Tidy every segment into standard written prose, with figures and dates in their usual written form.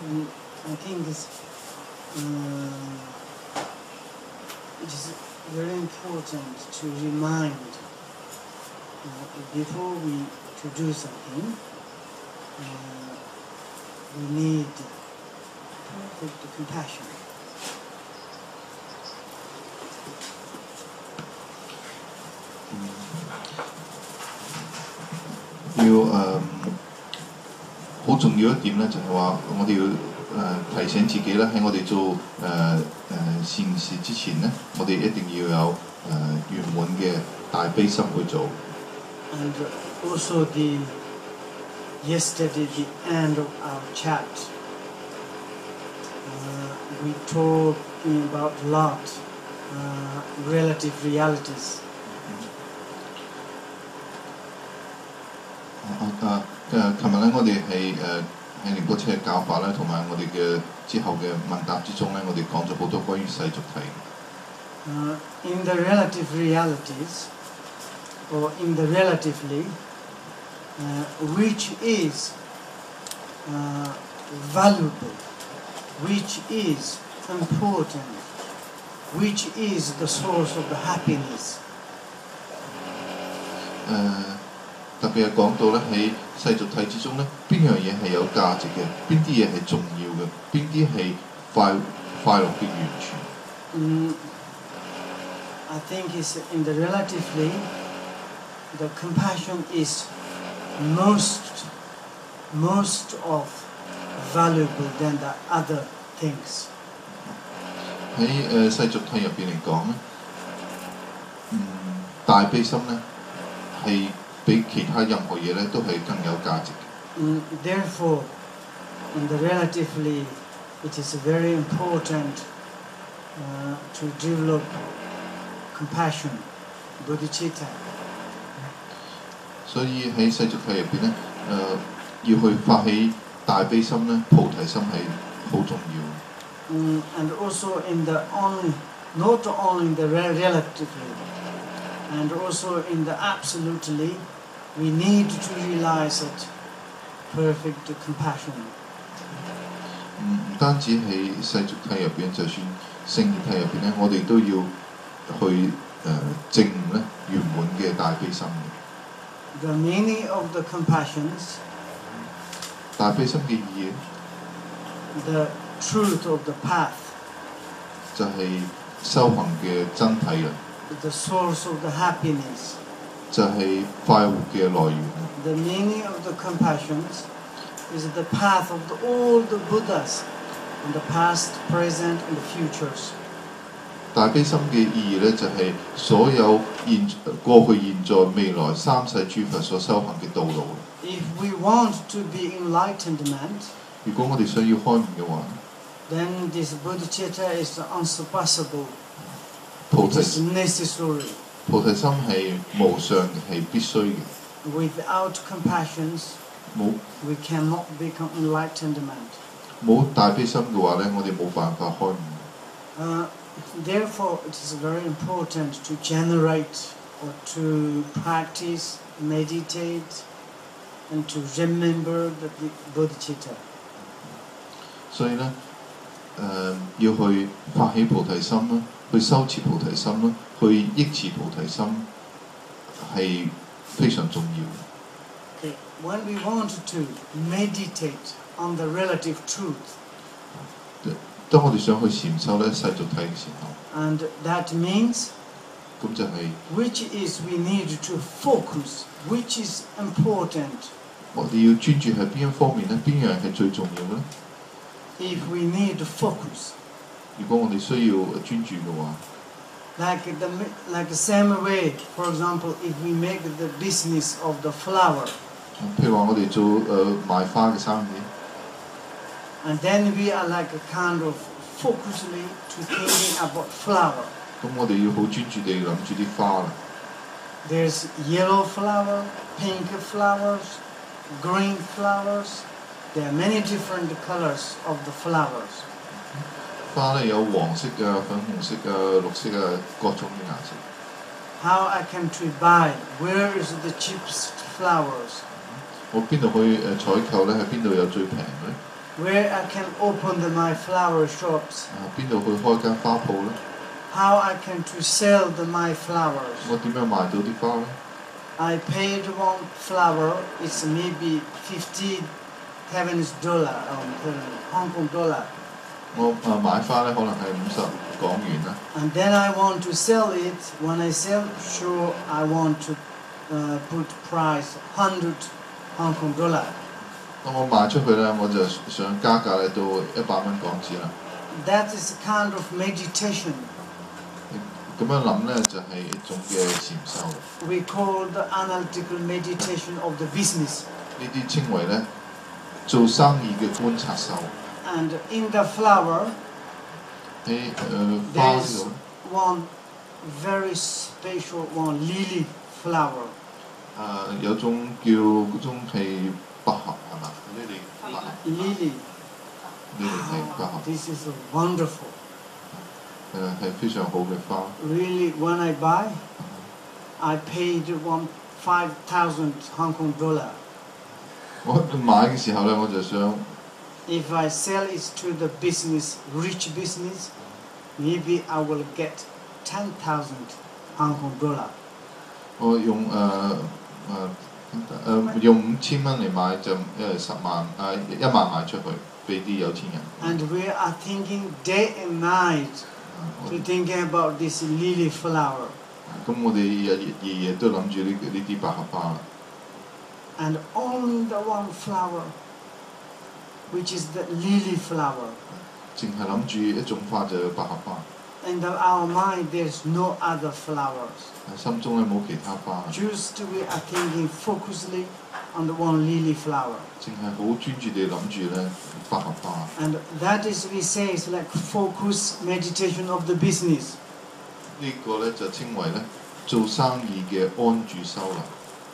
I think it is very important to remind before we to do something, we need perfect compassion. 好重要一點咧，就係話我哋要提醒自己咧，喺我哋做善事之前咧，我哋一定要有圓滿嘅大悲心去做。And also yesterday the end of our chat, we talked about a lot relative realities. 琴日咧，我哋喺寧波車嘅教法咧，同埋我哋嘅之後嘅問答之中咧，我哋講咗好多關於世俗諦。In the relative realities, or in the relatively, which is valuable, which is important, which is the source of the happiness. 特別係講到咧喺世俗諦之中咧，邊樣嘢係有價值嘅，邊啲嘢係重要嘅，邊啲係快樂嘅源泉。I think it's in the relatively, the compassion is most of valuable than the other things. 喺世俗諦入邊嚟講咧，大悲心咧係比其他任何嘢咧都係更有價值嘅。Therefore, in the relatively, it is very important to develop compassion, bodhicitta. 所以喺世俗諦入邊咧，要去發起大悲心咧，菩提心係好重要。And also not only in the relatively, and also in the absolutely, we need to realize it perfect compassion. 唔單止喺世俗諦入邊，就算聖義諦入邊咧，我哋都要去證悟咧圓滿嘅大悲心嘅。The meaning of the compassions, 大悲心嘅意義 the truth of the path, 就係修行嘅真諦啦。the source of the happiness. 就係快活嘅來源。The meaning of the compassions is the path of all the Buddhas in the past, present, and the futures. 大悲心嘅意義咧，就係所有過去、現在、未來三世諸佛所修行嘅道路。If we want to be enlightenment, 如果我哋想要開悟嘅話 then this bodhicitta is unsurpassable. 菩 It 提 is necessary. 菩提心係無上嘅，係必須嘅。Without compassions, 冇 we cannot become enlightenment. 冇大悲心嘅話咧，我哋冇辦法開悟。Therefore, it is very important to generate or to practice, meditate, and to remember the bodhicitta. 所以咧，要去發起菩提心啦，去修持菩提心啦，去憶持菩提心係非常重要嘅。Okay. When we want to meditate on the relative truth, 當我哋想去禪修咧世俗諦嘅時候 and that means 咁就係 which is we need to focus, which is important. 我哋要專注喺邊一方面咧？邊樣係最重要嘅咧？ If we need focus, 如果我哋需要專注嘅話 like the same way, for example, if we make the business of the flower, 譬如話我哋做賣花嘅生意 and then we are like a kind of focusly to thinking about flower. 咁我哋要好專注地諗住啲花啦。There's yellow flower, pink flowers, green flowers. There are many different colors of the flowers. 花咧有黃色嘅、粉紅色嘅、綠色嘅各種嘅顏色。How I can to buy? Where is the cheapest flowers? 我邊度可以採購咧？喺邊度有最平嘅咧 where I can open my flower shops, 邊度去開間花鋪呢？ how I can to sell my flowers. 我點樣賣到啲花呢？ I paid one flower, it's maybe $50 Hong Kong dollar. 我買花呢，可能係50港元啦。 And then I want to sell it. When I sell, sure, I want to put price 100 Hong Kong dollar. 當我賣出去呢，我就想加價呢到100蚊港紙啦。 That is a kind of meditation. 咁樣諗呢，就係一種嘅禪修。 We call the analytical meditation of the business. 呢啲稱為呢做生意嘅觀察修。 And in the flower, 喺花呢 there's 度呢 one very special one, lily flower. 有種叫嗰種係百合係嘛？呢啲百合， Lily. 呢啲係百合， This is wonderful. 係非常好嘅花。 Really, when I buy, I paid 5,000 Hong Kong dollar. 我買嘅時候呢，我就想 If I sell it to the business, rich business, maybe I will get 10,000 Hong Kong dollar. 我用用5000蚊嚟買就10萬1萬賣出去俾啲有錢人。 And we are thinking day and night to thinking about this lily flower. 咁我哋日夜都諗住呢啲百合花啦。 And only the one flower, which is the lily flower. 淨係諗住一種花就係百合花， In our mind, there's no other flowers. 心中咧冇其他花， Just we are thinking focusly on the one lily flower. 淨係好專注地諗住咧百合花。 And that is, we say, is like focus meditation of the business. 呢個咧就稱為咧做生意嘅安住修啦。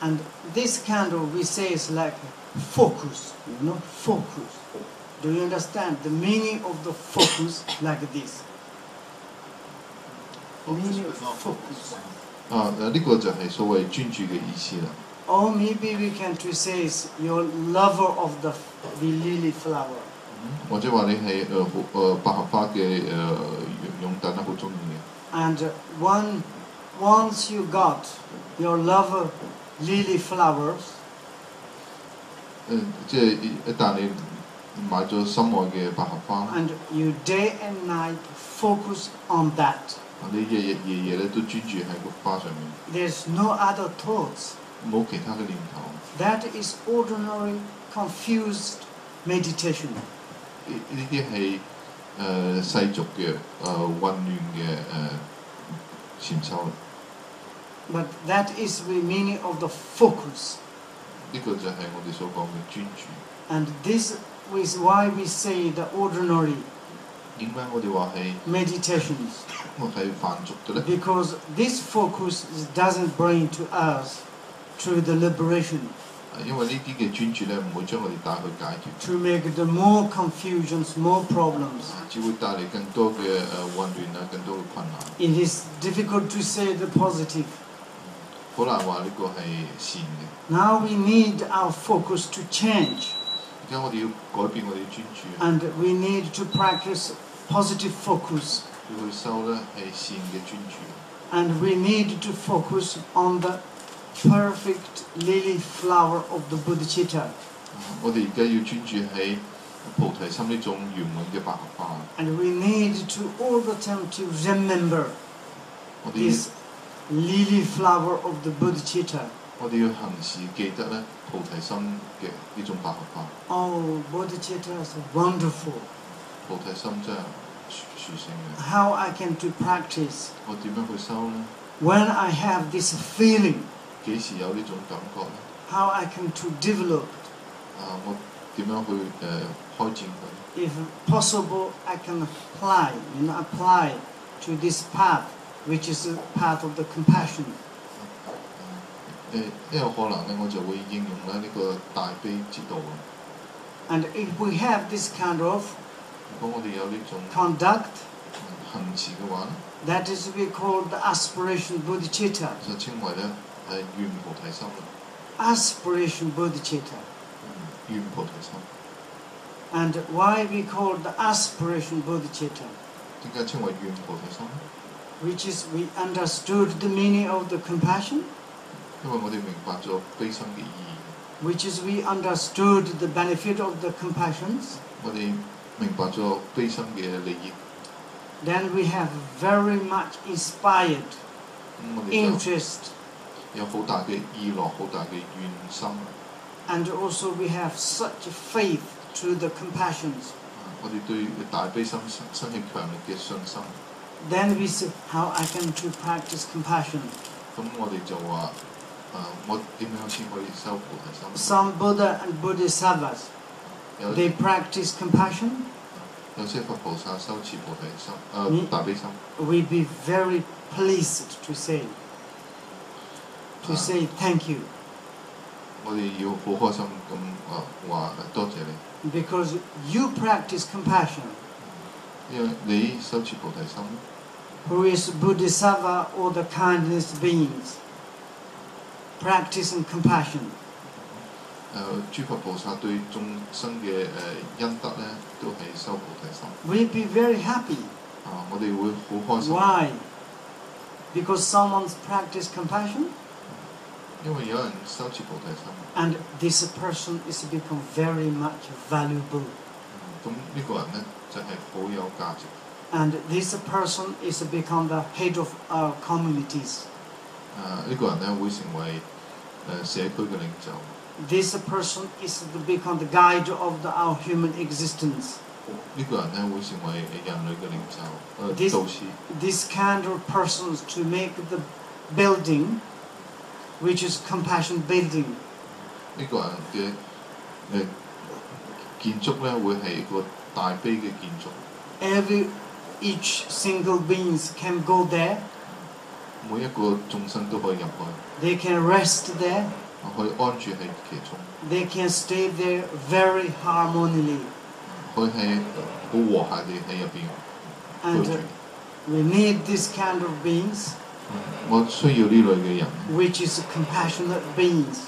And this kind of, we say, is like focus, focus. Do you understand the meaning of the focus like this? Meaning of focus. 呢個就係所謂專注嘅意思啦。 Or maybe we can to say is you're lover of the lily flower. 或者話你係百合花嘅擁躉啦，好中意嘅。 And once you got your lover lily flowers, 即係一旦你買咗心愛嘅百合花， and you day and night focus on that. 你日日夜夜咧都專注喺個花上面， There's no other thoughts. 冇其他嘅念頭。 That is ordinary confused meditation. 呢啲係世俗嘅混亂嘅禪修。 But that is the meaning of the focus. 呢個就係我哋所講嘅專注。 And this is why we say the ordinary 點解我哋話係 meditations. 係凡俗嘅咧？ Because this focus doesn't bring to us through the liberation, 因為呢啲嘅專注咧，唔會將我哋帶去解決， to make the more confusions, more problems. 只會帶嚟更多嘅混亂啊，更多嘅困難。 It is difficult to say the positive. 好難話呢個係善嘅。 Now we need our focus to change, 而家我哋要改變我哋嘅專注， and we need to practice positive focus, 要去修咧係善嘅專注。 and we need to focus on the perfect lily flower of the Bodhicitta. 我哋而家要專注喺菩提心呢種圓滿嘅百合花。 And we need to all the time to remember 我哋 this lily flower of the Bodhicitta. 我哋要行事記得咧菩提心嘅呢種百合花。 Oh, Bodhicitta is wonderful. 菩提心真係殊勝嘅。 How I can to practice 我點樣去修呢？ when I have this feeling. 幾時有呢種感覺呢？ How I can to develop. 我點樣去開展佢？ If possible, I can apply to this path, which is the path of the compassion. 一有可能咧，我就會應用咧呢個大悲之道。 And if we have this kind of 如果我哋有呢種 conduct, 行持嘅話咧， that is we call the aspiration bodhicitta. 就稱為咧願菩提心啦。 Aspiration bodhicitta. 願菩提心。And why we call the aspiration bodhicitta, 點解稱為願菩提心？ which is we understood the meaning of the compassion, 因為我哋明白咗悲心嘅意義， which is we understood the benefit of the compassions. 我哋明白咗悲心嘅利益， Then we have very much inspired 咁我哋就 interest, 有好大嘅意樂，好大嘅願心。 and also we have such faith to the compassions. 我哋對大悲心生起強烈嘅信心。 Then we say, how I can to practice compassion. 咁我哋就話我點樣先可以修菩提心？ Some Buddha and Bodhisattvas, 有 they practice compassion. 有些佛菩薩修持菩提心，大悲心。 We'd be very pleased to say thank you, 我哋要好開心咁話多謝你， because you practice compassion. 因為你修持菩提心。 Who is Bodhisattva or the kindness beings practicing compassion? 諸佛菩薩對眾生嘅恩德咧，都係修菩提心。 We'd be very happy. 我哋會好開心。 Why? Because someone's practiced compassion, 因為有人修持菩提心， and this person is become very much valuable. 咁呢個人咧就係好有價值。 And this person is become the head of our communities. 呢個人咧會成為社區嘅領袖。 This person is become the guide of our human existence. 呢個人咧會成為人類嘅領袖， This- 導師。 This kind of persons to make the building, which is compassion building. 呢個人嘅建築咧會係一個大悲嘅建築。 Each single beings can go there. 每一個眾生都可以入去， They can rest there. 可以安住喺其中， They can stay there very harmoniously. 佢係好和諧地喺入邊 And 居住。 we need this kind of beings, 我需要呢類嘅人， which is compassionate beings.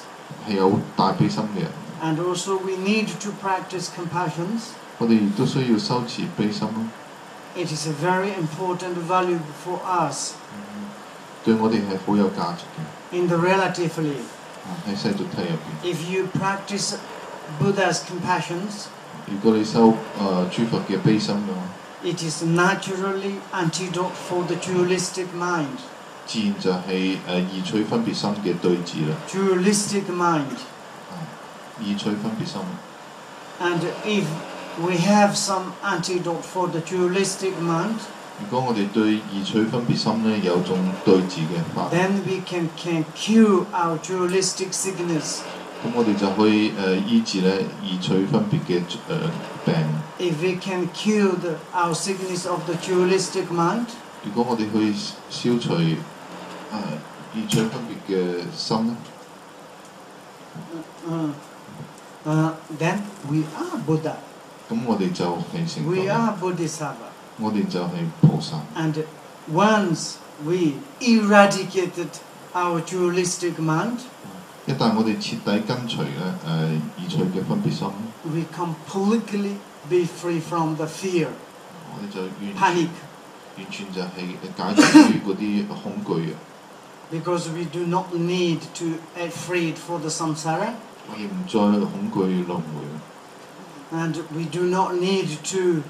係有大悲心嘅人。 And also we need to practice compassions. 我哋亦都需要修持悲心咯。 It is a very important value for us 對我哋係好有價值嘅。 in the relatively. 喺世俗體入邊， If you practice Buddha's compassions, 如果你修諸佛嘅悲心嘅話， it is naturally antidote for the dualistic mind. 自然就係移取分別心嘅對治啦。 Dualistic mind. 移取分別心。 And if we have some antidote for the dualistic mind, 如果我哋對移取分別心咧有種對治嘅法， then we can cure our dualistic sickness. 咁我哋就可以醫治咧移取分別嘅病。 If we can cure our sickness of the dualistic mind, 如果我哋去消除移取分別嘅心咧， then we are Buddha. 咁我哋就係成 We 佛， are Bodhisattva. 我哋就係菩薩。 And once we eradicated our dualistic mind, 一旦我哋徹底根除咧移取嘅分別心， we completely be free from the fear, 我哋就panic, 完全就係解決於嗰啲恐懼嘅。 because we do not need to be freed for the samsara, 我哋唔再恐懼輪迴， and we do not need to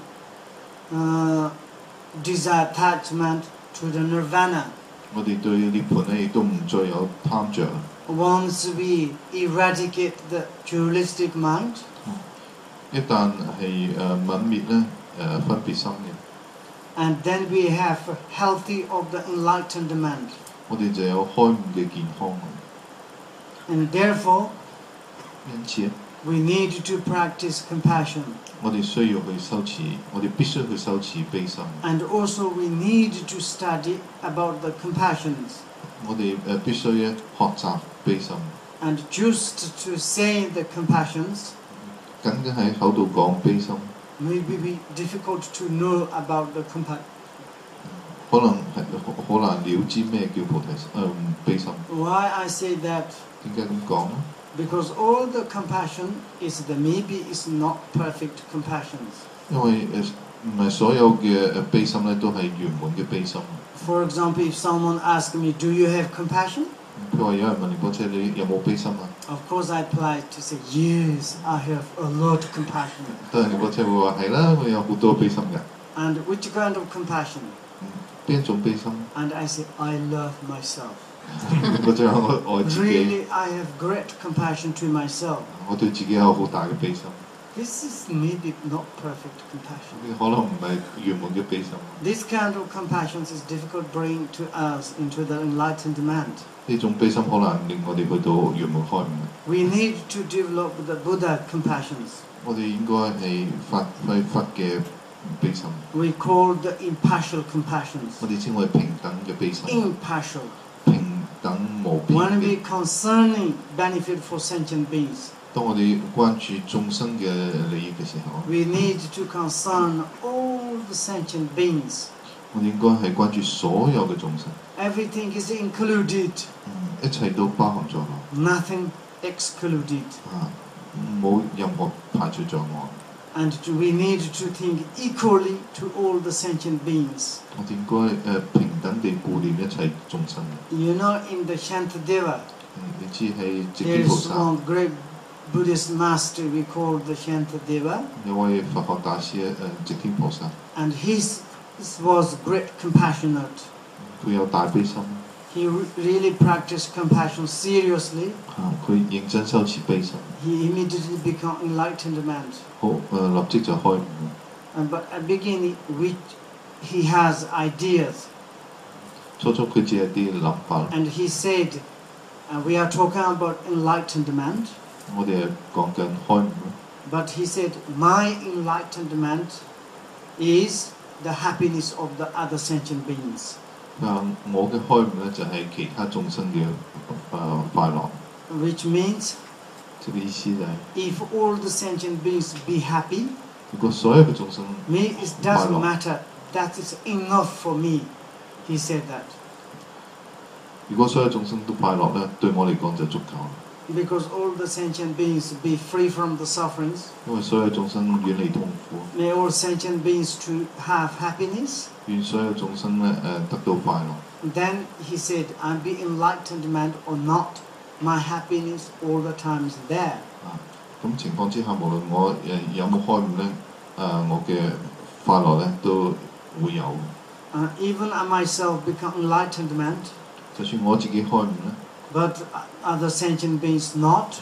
desire attachment to the nirvana. 我哋對涅槃咧亦都唔再有貪着。 Once we eradicate the dualistic mind, 一旦係泯滅咧分別心嘅， and then we have a healthy of the enlightened mind. 我哋就有開悟嘅健康。 And therefore, 因此， we need to practice compassion. 我哋需要去修持，我哋必須去修持悲心。 And also we need to study about the compassions. 我哋必須咧學習悲心。 And just to say the compassions, 僅僅喺口度講悲心， maybe be difficult to know about the compassion. 可能係好難了知咩叫菩提心悲心。 Why I say that? 點解咁講咧？ Because all the compassion is the maybe is not perfect compassions. 因為唔係所有嘅悲心咧都係圓滿嘅悲心。For example, if someone asks me, "Do you have compassion?" 佢話有人問波車你有冇悲心啊？ Of course, I reply to say, "Yes, I have a lot of compassion." 當然波車會話係啦，我有好多悲心嘅。And which kind of compassion? 邊一種悲心？ And I say, "I love myself." 我就話我愛自己， Really, I have great compassion to myself. 我對自己有好大嘅悲心。 This is maybe not perfect compassion. 可能唔係圓滿嘅悲心。 This kind of compassion is difficult to bring to us into the enlightened man. 呢種悲心好難令我哋去到圓滿開悟。 We need to develop the Buddha compassions. 我哋應該係發嘅悲心。 We call the impartial compassions. 我哋稱為平等嘅悲心。 Impartial. 平等無邊 When 嘅。 we concerning benefit for sentient beings, 當我哋關注眾生嘅利益嘅時候， we need to concern all the sentient beings. 我哋應該係關注所有嘅眾生。 Everything is included, 一切都包含咗落， nothing excluded. 冇任何排除在外。 And we need to think equally to all the sentient beings. 我哋應該平等地顧念一切眾生。 You know, in the Shantideva, 你知係直 there 基菩 is 薩 one great Buddhist master we call the Shantideva, 有位佛學大師直天菩薩， and he was great compassionate. 佢有大悲心， He really practiced compassion seriously. 佢認真修持悲心， He immediately became enlightened man. 好立即就開悟。 But at beginning, he has ideas, 初佢只係啲諗法， and he said, we are talking about enlightenment. 我哋係講緊開悟。 But he said, my enlightenment is the happiness of the other sentient beings. 我嘅開悟咧就係其他眾生嘅快樂。 Which means, 即係意思就係、 if all the sentient beings be happy, 如果所有嘅眾生 me it doesn't matter. That is enough for me. He said that. 如果所有眾生都快樂咧，對我嚟講就足夠啦。 Because all the sentient beings be free from the sufferings. 因為所有眾生遠離痛苦， May all sentient beings to have happiness. 願所有眾生咧得到快樂。 Then he said, I be enlightened man or not, my happiness all the time is there. 咁情況之下，無論我有冇開悟咧，我嘅快樂咧都會有。 Even I myself become enlightened man, 就算我自己開悟咧， but other sentient beings not,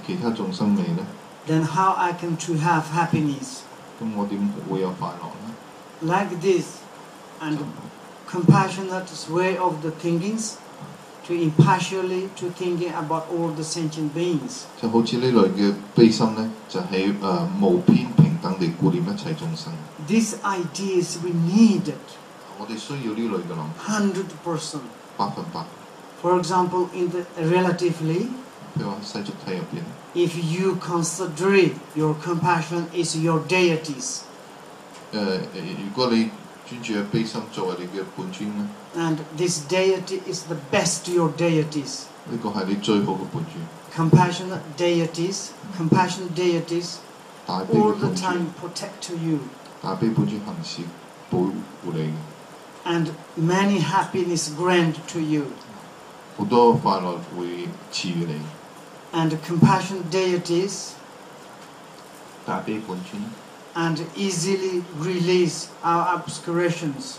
其他眾生未咧， then how I can to have happiness? 咁我點會有快樂咧？ Like this, and compassionate way of the thinkings, to impartially to thinking about all the sentient beings. 就好似呢類嘅悲心咧，就係無偏平等地顧念一切眾生。 These ideas we need it, 我哋需要呢類嘅諗， 100%. 100%。 For example, in the relatively, 譬如話世俗體入邊， if you consider your compassion is your deities, 如果你專注嘅悲心作為你嘅本尊咧， and this deity is the best your deities, 呢個係你最好嘅本尊， compassionate deities,大悲 all 嘅 the 本 time 尊， protect you, 大悲本尊行事保護你嘅， and many happiness grant to you. 好多快樂會賜予你。 And compassion deities, 大悲本尊， and easily release our obscurations.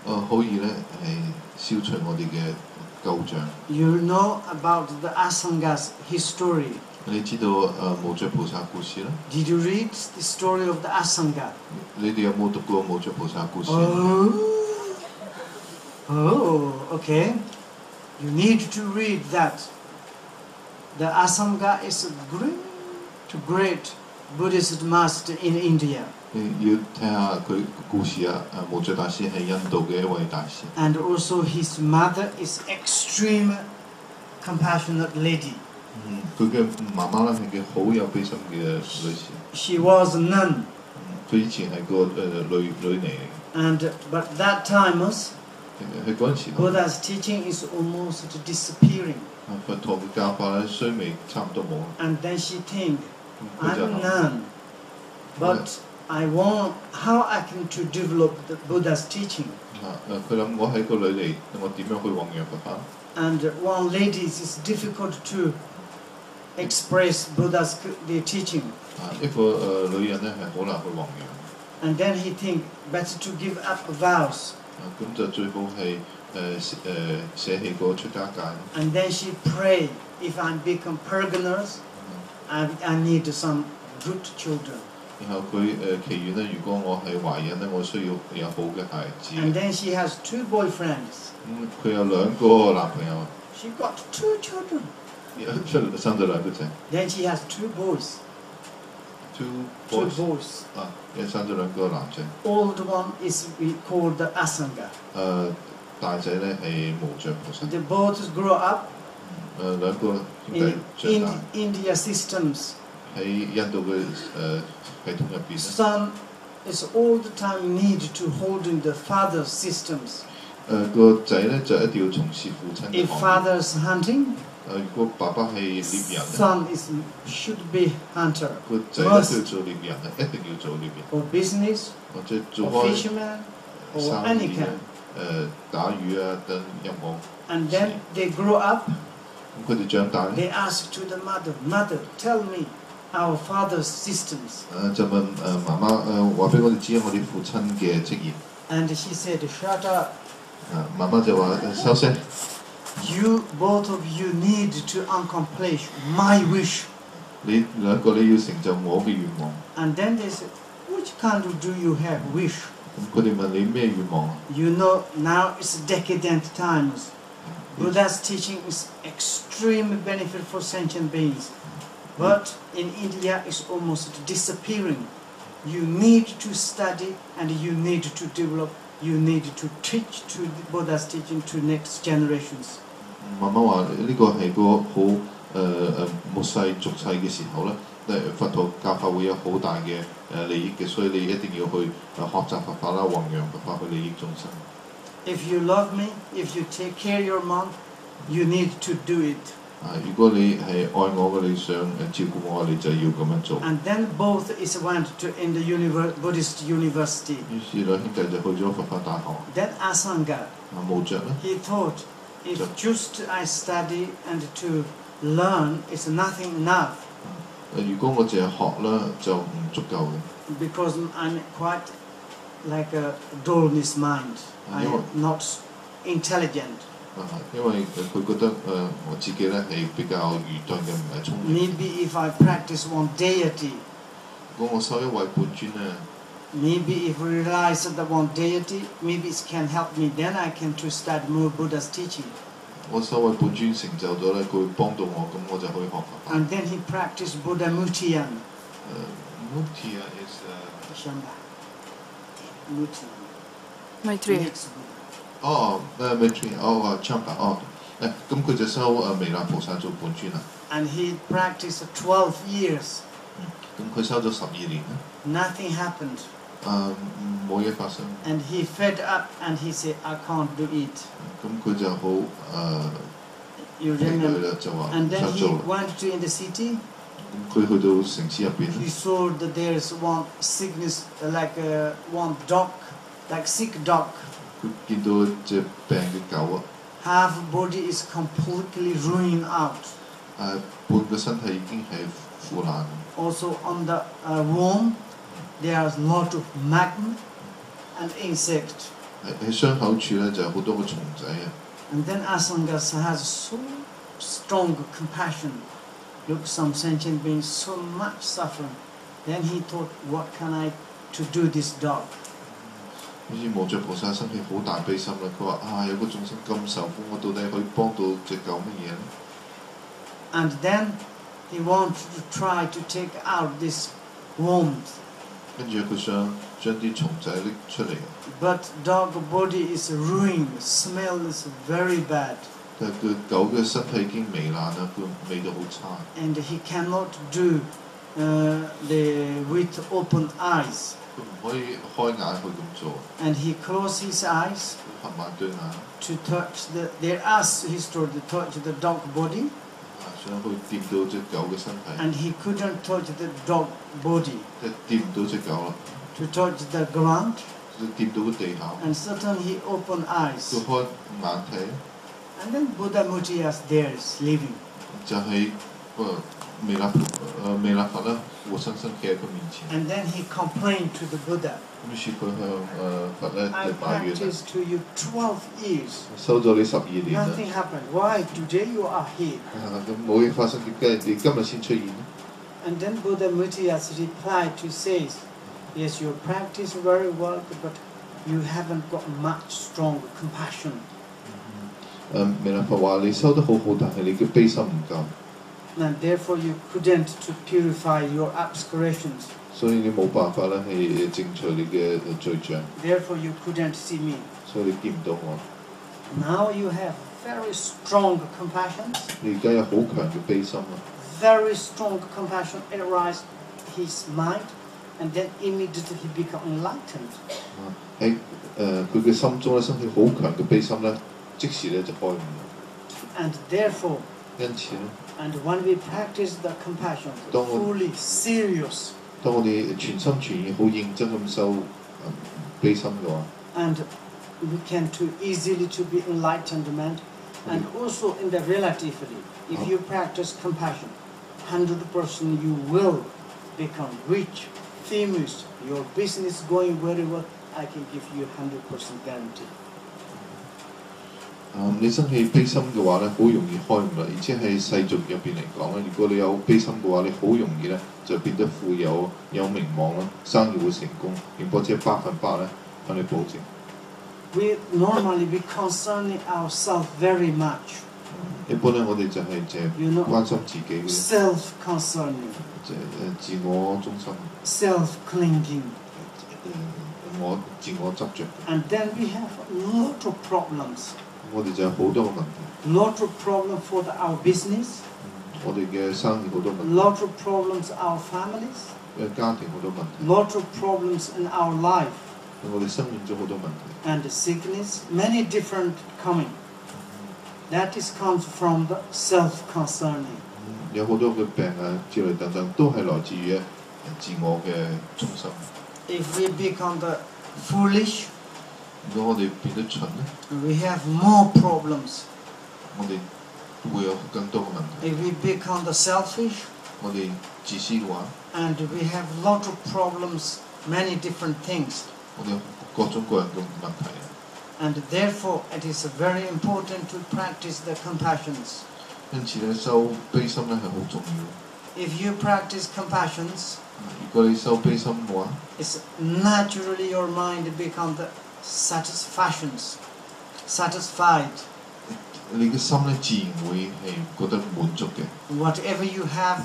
可以咧係消除我哋嘅舊障。 You know about the Asanga's history. 你知道無著菩薩故事啦？ Did you read the story of the Asanga? 你哋有冇讀過無著菩薩故事？ Oh, okay. You need to read that. The Asanga is a great Buddhist master in India. 你要睇下佢故事啊！無著大師係印度嘅一位大師。 And also his mother is extreme compassionate lady. 佢嘅媽媽咧係個好有悲心嘅女士。 She was a nun. 佢以前係個女嚟嘅。 But that time 喺嗰陣時候， Buddha's teaching is almost disappearing. 佛陀嘅教法咧衰微差唔多冇啦。 And then she think, 咁佢就 I'm a 諗 nun, but I want how I can to develop the Buddha's teaching. 佢諗我係個女嚟，我點樣去弘揚佛法？ And one lady is difficult to express Buddha's the teaching. 一個女人咧係好難去弘揚。 And then he think better to give up vows. 咁就最好係捨棄個出家戒。 And then she pray, if I become paragons, I need some good children. 然後佢祈願咧，如果我係懷孕咧，我需要有好嘅孩子。 And then she has 2 boyfriends. 佢有2個男朋友， She got 2 children. 生咗2個仔 Then she has 2 boys. ，two Two boys boys. 又生咗2個男仔。 Old one is called the Asanga. 大仔咧係無著菩薩。 They both grow up 2個兄弟 in 長大 India systems. 喺印度嘅系統入邊咧。 Son is all the time need to holding the father's systems. 個仔咧就一定要從事父親嘅 If 行業。 father's hunting, 如果爸爸係獵人咧， son should be hunter. 個仔咧都要做獵人啊，一定要做獵人， Or business, 或者做 or 開 fisherman, or 生 any 意啊 kind.，打魚啊等任何。 And then they grow up, 咁佢哋長大咧， they ask to the mother, Mother, tell me our father's systems. 就問媽媽話俾我哋知我哋父親嘅職業。 And she said, shut up. 媽媽就話收聲， You, both of you need to accomplish my wish. 你2個你要成就我嘅願望。 And then they said, which kind of do you have wish? 咁佢哋問你咩願望啊？ You know, now it's decadent times. Buddha's teaching is extreme benefit for sentient beings. But in India, it's almost disappearing. You need to study and you need to develop. You need to teach to Buddha's teaching to next generations. 媽媽話呢個係個好末世俗世嘅時候咧，佛陀教法會有好大嘅利益嘅，所以你一定要去學習佛法啦，弘揚佛法去利益眾生。 If you love me, if you take care of your mom, you need to do it. 如果你係愛我嘅，你想照顧我，你就要咁樣做。 And then both is went to in the Buddhist university. 於是兩兄弟就去咗佛法大學。 Then Asanga, 無著咧， he thought, if just I study and to learn, it's nothing enough. 如果我淨係學啦，就唔足夠嘅。 Because I'm quite like a dullness mind. I am not intelligent. 因為佢覺得我自己咧係比較愚鈍嘅，唔係聰明。 Maybe if I practice one deity, 如果我修一位本尊咧， maybe if I realize that one deity, maybe it can help me. Then I can to study more Buddha's teaching. 我修位本尊成就咗咧，佢會幫到我，咁我就可以學佛法。 And then he practiced Buddha Mutiyan. Mutya is Shamba. Mutiyan. Maitreya. Next Buddha. Mutya Champa 咁佢就修彌勒菩薩做本尊啦。 And he practiced 12 years. 咁佢修咗12年啦。 Nothing happened. 冇嘢發生。 And he fed up and he said, I can't do it. 咁佢就好You 氣餒 remember? 啦，就話唔 And then 想 he 做啦。 went to in the city. 咁佢去到城市入邊 He 咧， saw that there is one sickness, like one dog, like sick dog. 佢見到隻病嘅狗啊， Half body is completely ruined out. 半個身體已經係腐爛。 Also on the womb, there is a lot of magma and insect. 喺傷口處咧就有好多個蟲仔啊。 And then Asanga has so strong compassion. Look, some sentient beings so much suffering. Then he thought, what can I to do this dog? 好似無著菩薩生起好大悲心啦，佢話有個眾生咁受苦，我到底可以幫到隻狗乜嘢咧？ And then he wanted to try to take out this worms. 跟住佢想將啲蟲仔拎出嚟， But dog body is ruined, smell is very bad. 但係佢狗嘅身體已經糜爛啦，佢味道好差。 And he cannot do with open eyes. 佢唔可以開眼去咁做， And he closed his eyes 佢合埋對眼， to touch they asked his to touch the dog body, 想去掂到只狗嘅身體， and he couldn't touch the dog body. 即係掂唔到只狗啦， To touch the ground, 掂到個地下， and suddenly he opened eyes. 佢開眼睇， And then Buddha Muttiya is there sleeping. 就係彌勒佛啦，活生生企喺佢面前。 And then he complained to the Buddha, 於是佢向佛咧 I 嚟埋怨啦， practiced to you 12 years. 收咗你12年啦， Nothing happened. Why today you are here? 咁冇嘢發生，點解你今日先出現咧？ And then Buddha Muttiya replied to say, yes, you practice very well, but you haven't got much strong compassion. 彌勒佛話：你收得好好，但係你嘅悲心唔夠， And therefore you couldn't to purify your aspirations. 所以你冇辦法咧係正除你嘅罪障， Therefore you couldn't see me. 所以你見唔到我。 Now you have very strong compassion. 你而家有好強嘅悲心啦， Very strong compassion arise his mind, and then immediately he become enlightened. 喺佢嘅心中咧生起好強嘅悲心咧，即時咧就開悟啦。 And therefore, 因此咧， and when we practice the compassion, Don't- fully serious, 當我哋全心全意好認真咁修悲心嘅話， and we can too easily to be enlightened man, and also in the relatively, if you practice compassion, 100% you will become rich, famous, your business going very well. I can give you 100% guarantee. 你生起悲心嘅話咧，好容易開悟啦，而且喺世俗入邊嚟講咧，如果你有悲心嘅話，你好容易咧就變得富有、有名望啦，生意會成功，而且100%咧向你保證。 We normally be concerning ourselves very much, 一般咧，我哋就係淨係關心自己嘅， self-concerning, 就係自我中心， self-clinging, 自我執着。 and then we have a lot of problems. 我哋就有好多嘅問題， Lot of problems for our business, 我哋嘅生意好多問題， lot of problems our families, 家庭好多問題， lot of problems in our life, 我哋生命中好多問題， and sickness, many different coming. That is comes from the self-concerning. 有好多嘅病啊之類等等，都係來自於自我嘅中心。 If we become the foolish, 如果我哋變得蠢咧， we have more problems. 我哋會有更多嘅問題。 If we become the selfish, 我哋自私嘅話， and we have lot of problems, many different things. 我哋有各種各樣嘅問題。 And therefore, it is very important to practice the compassions. 因此咧，修悲心咧係好重要。 If you practice compassions, 如果你修悲心嘅話， it's naturally your mind become the satisfied. 你嘅心咧自然會係覺得滿足嘅。 Whatever you have,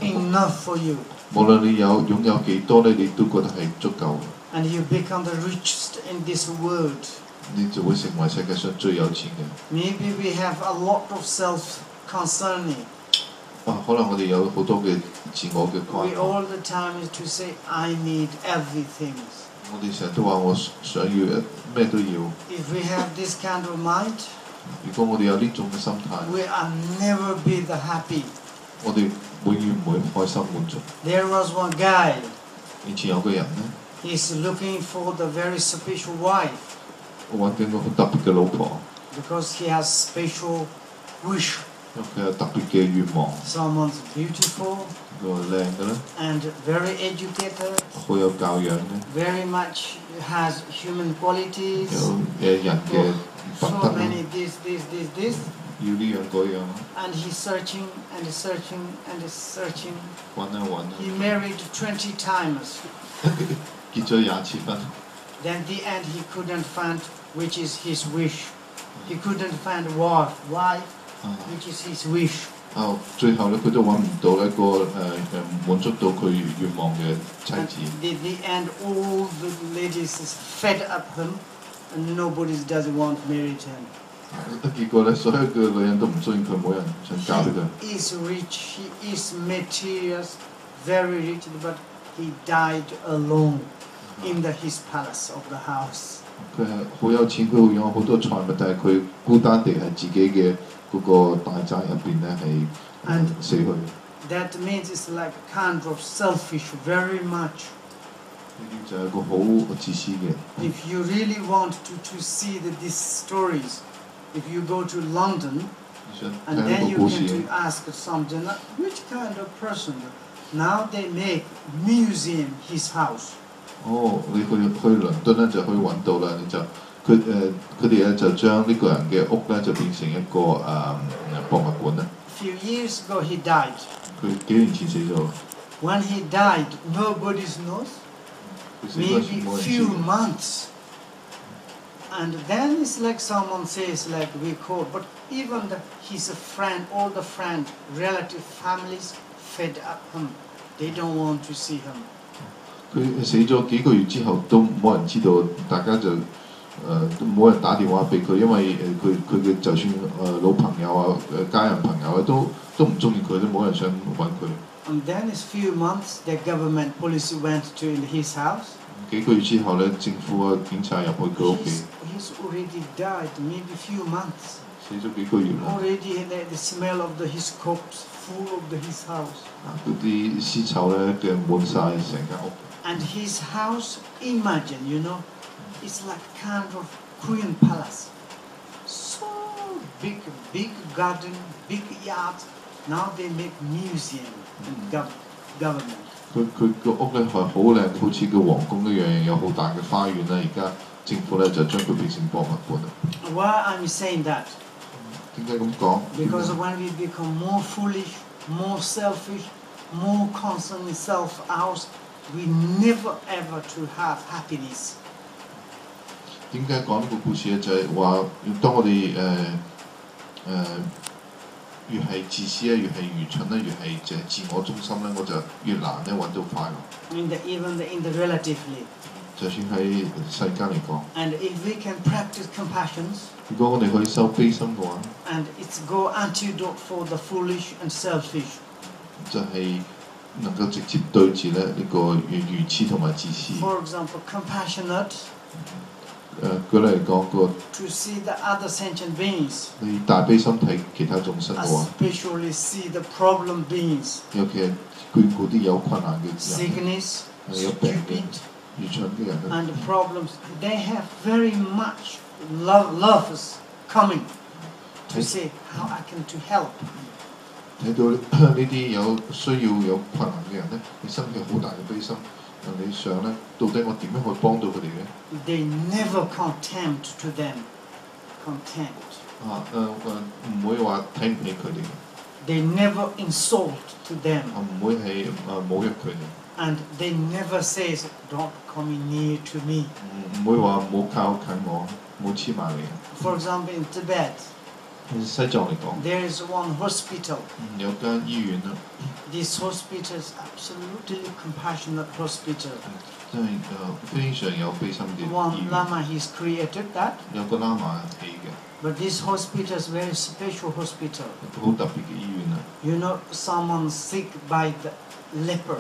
enough for you. 無論你擁有幾多咧，你都覺得係足夠嘅。 And you become the richest in this world. 你就會成為世界上最有錢嘅。 Maybe we have a lot of self-concerning. 可能我哋有好多嘅自我嘅關 We 係。 all the time is to say, I need everything. 我哋成日都話我想要咩都要。 If we have this kind of mind, 如果我哋有呢種嘅心態， we are never be the happy. 我哋永遠唔會開心滿足。 There was one guy, 以前有個人咧， he's looking for the very special wife 我揾緊個好特別嘅老婆， because he has special wish. 因為佢有特別嘅願望， Someone's beautiful 個靚嘅咧， and very educated, 好有教養嘅， very much has human qualities. 有人嘅品 So 德啦， many this. 要呢樣嗰樣， And he's searching and searching and searching. 揾啊揾啊， He married 20 times. 結咗20次婚， Then the end he couldn't find which is his wish. He couldn't find wife, which is his wish. 最後咧佢都揾唔到一個滿足到佢願望嘅妻 And 子。 the end all the ladies is fed up him and nobody doesn't want to marry him. 結果咧，所有嘅女人都唔中意佢，冇人想嫁俾佢。 He is rich, he is materials, very rich, but he died alone. in his palace of the house. 佢係好有錢，佢會擁有好多財物，但係佢孤單地喺自己嘅嗰個大宅入邊咧係死去。That means it's like kind of selfish, very much. 呢啲就係一個好自私嘅。If you really want to see these stories, if you go to London, and then you can to ask something, which kind of person? Now they make museum his house. 哦，你去倫敦咧就可以揾到啦，你就佢哋咧就將呢個人嘅屋咧就變成一個博物館啦。Few years ago he died. 佢幾年前死咗。When he died, nobody knows. Maybe few months. And then it's like someone says, like we call, but even his friend, all the friend, relative, families fed up him. They don't want to see him. 佢死咗幾個月之後都冇人知道，大家就都冇人打電話俾佢，因為佢嘅就算老朋友啊家人朋友啊都唔中意佢，都冇人想揾佢。And then it's few months, the government police went to his house. 幾個月之後咧，政府啊警察入去佢屋企。He's already died, maybe few months. 死咗幾個月啦。Already the smell of his corpse full of his house. 嗰啲屍臭咧嘅滿晒成間屋。And his house, imagine, it's like kind of Queen Palace. So big garden, big yard. Now they make museum and government. 佢個屋咧係好靚，好似個皇宮一樣，有好大嘅花園啦。而家政府咧就將佢變成博物館啦。Why I'm saying that? 點解咁講 Because when we become more foolish, more selfish, more concerned in self-out, we never ever to have happiness. 點解講呢個故事咧？就係話，當我哋越係自私咧，越係愚蠢咧，越係就係自我中心咧，我就越難咧揾到快樂。Even in the relatively. 就算喺世間嚟講。And if we can practice compassion. 如果我哋可以修悲心嘅話。And it's go antidote for the foolish and selfish. 就係能夠直接對治咧呢個愚痴同埋自私。For example, compassionate. 舉例嚟講個。To see the other sentient beings. 你大悲心睇其他眾生嘅話。Especially see the problem beings. 尤其係眷顧啲有困難嘅人。Sickness. 有病嘅愚蠢嘅人。And problems, they have very much love is coming to say how I can to help. 睇到呢啲有需要有困難嘅人咧，你心嘅好大嘅悲心。你想咧，到底我點樣去幫到佢哋咧 ？They never contempt to them, contempt. 唔會話睇唔起佢哋。They never insult to them. 唔會係侮辱佢哋。And they never says, "Don't come near to me." 唔會話冇靠近我，冇黐埋你。For example, in Tibet. 西藏嚟講 there is one hospital. 有間醫院啦。This hospital is absolutely compassionate hospital. 真係非常有悲心嘅醫院。One Lama he's created that. 有個喇嘛起嘅。But this hospital is very special hospital. 好特別嘅醫院啊。You know, someone sick by the leper.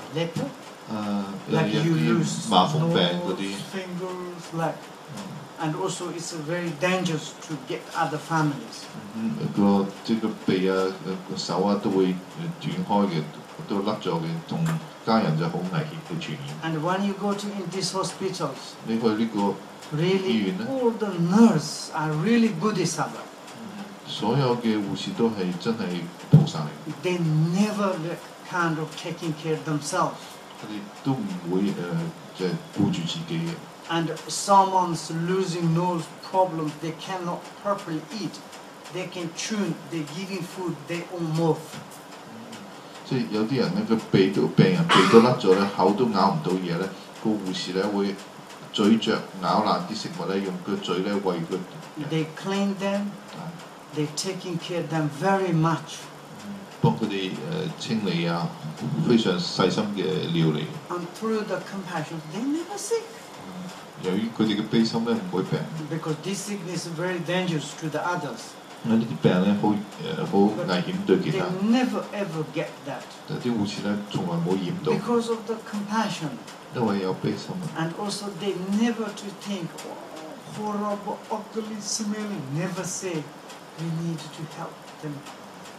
Like you lose fingers, like. And also it's very dangerous to get other families. 即個鼻啊、個手啊都會斷開嘅，都甩咗嘅，同家人就好危險會傳染。And when you go to in these hospitals, 你去呢個醫院咧 really all the nurses are really Bodhisattva. 所有嘅護士都係真係菩薩嚟。They never kind of taking care of themselves. 佢哋都唔會即係顧住自己嘅。And someone's losing nose problems, they cannot properly eat. They can chew, they're giving food, they own mouth. 即係有啲人咧，個病人鼻都甩咗咧，口都咬唔到嘢咧，個護士咧會咀嚼咬爛啲食物咧，用個嘴咧餵佢。They clean them, they taking care of them very much. 幫佢哋清理啊，非常細心嘅料理。And through the compassion, they never sick. 由於佢哋嘅悲心咧唔會病。Because this sickness is very dangerous to the others. 呢啲病咧好危險對其 They 他人， never ever get that 但啲護士咧從來冇驗到， because of the compassion. 因為有悲心啊。 And also they never to think, oh, horrible, ugly, smelling. Never say, we need to help them.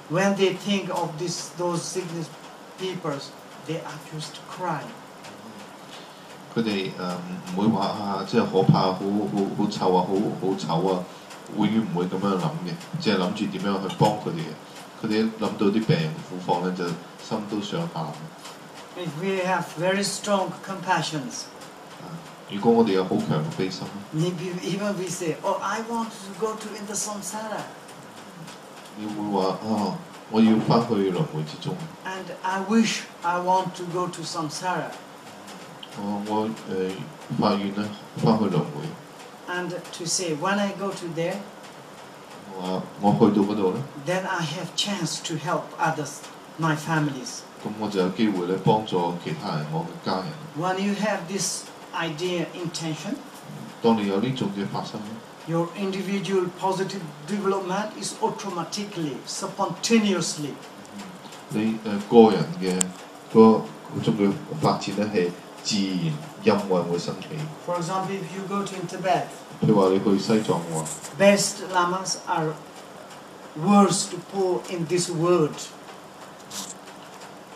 When they think of those sickness peoples, they are just crying. 佢哋唔會話啊，即係可怕，好臭啊，好醜啊，永遠唔會咁樣諗嘅，即係諗住點樣去幫佢哋嘅。佢哋一諗到啲病人苦況咧，就心都想喊。 If we have very strong compassions, 如果我哋有好強嘅悲心， maybe even we say, oh, I want to go to in the samsara. 你會話啊，我要翻去輪迴之中。 And I wish I want to go to samsara. 我發願咧翻去輪迴。 And to say, when I go to there, 我去到嗰度咧， then I have chance to help others, my families. 咁我就有機會咧幫助其他人，我嘅家人。 When you have this idea, intention, 當你有呢種嘅發生咧， your individual positive development is automatically, spontaneously. 你個人嘅嗰種嘅發展咧係自然因運會生起。 For example, if you go to Tibet, 譬如話你去西藏嘅話， best lamas are worst poor in this world.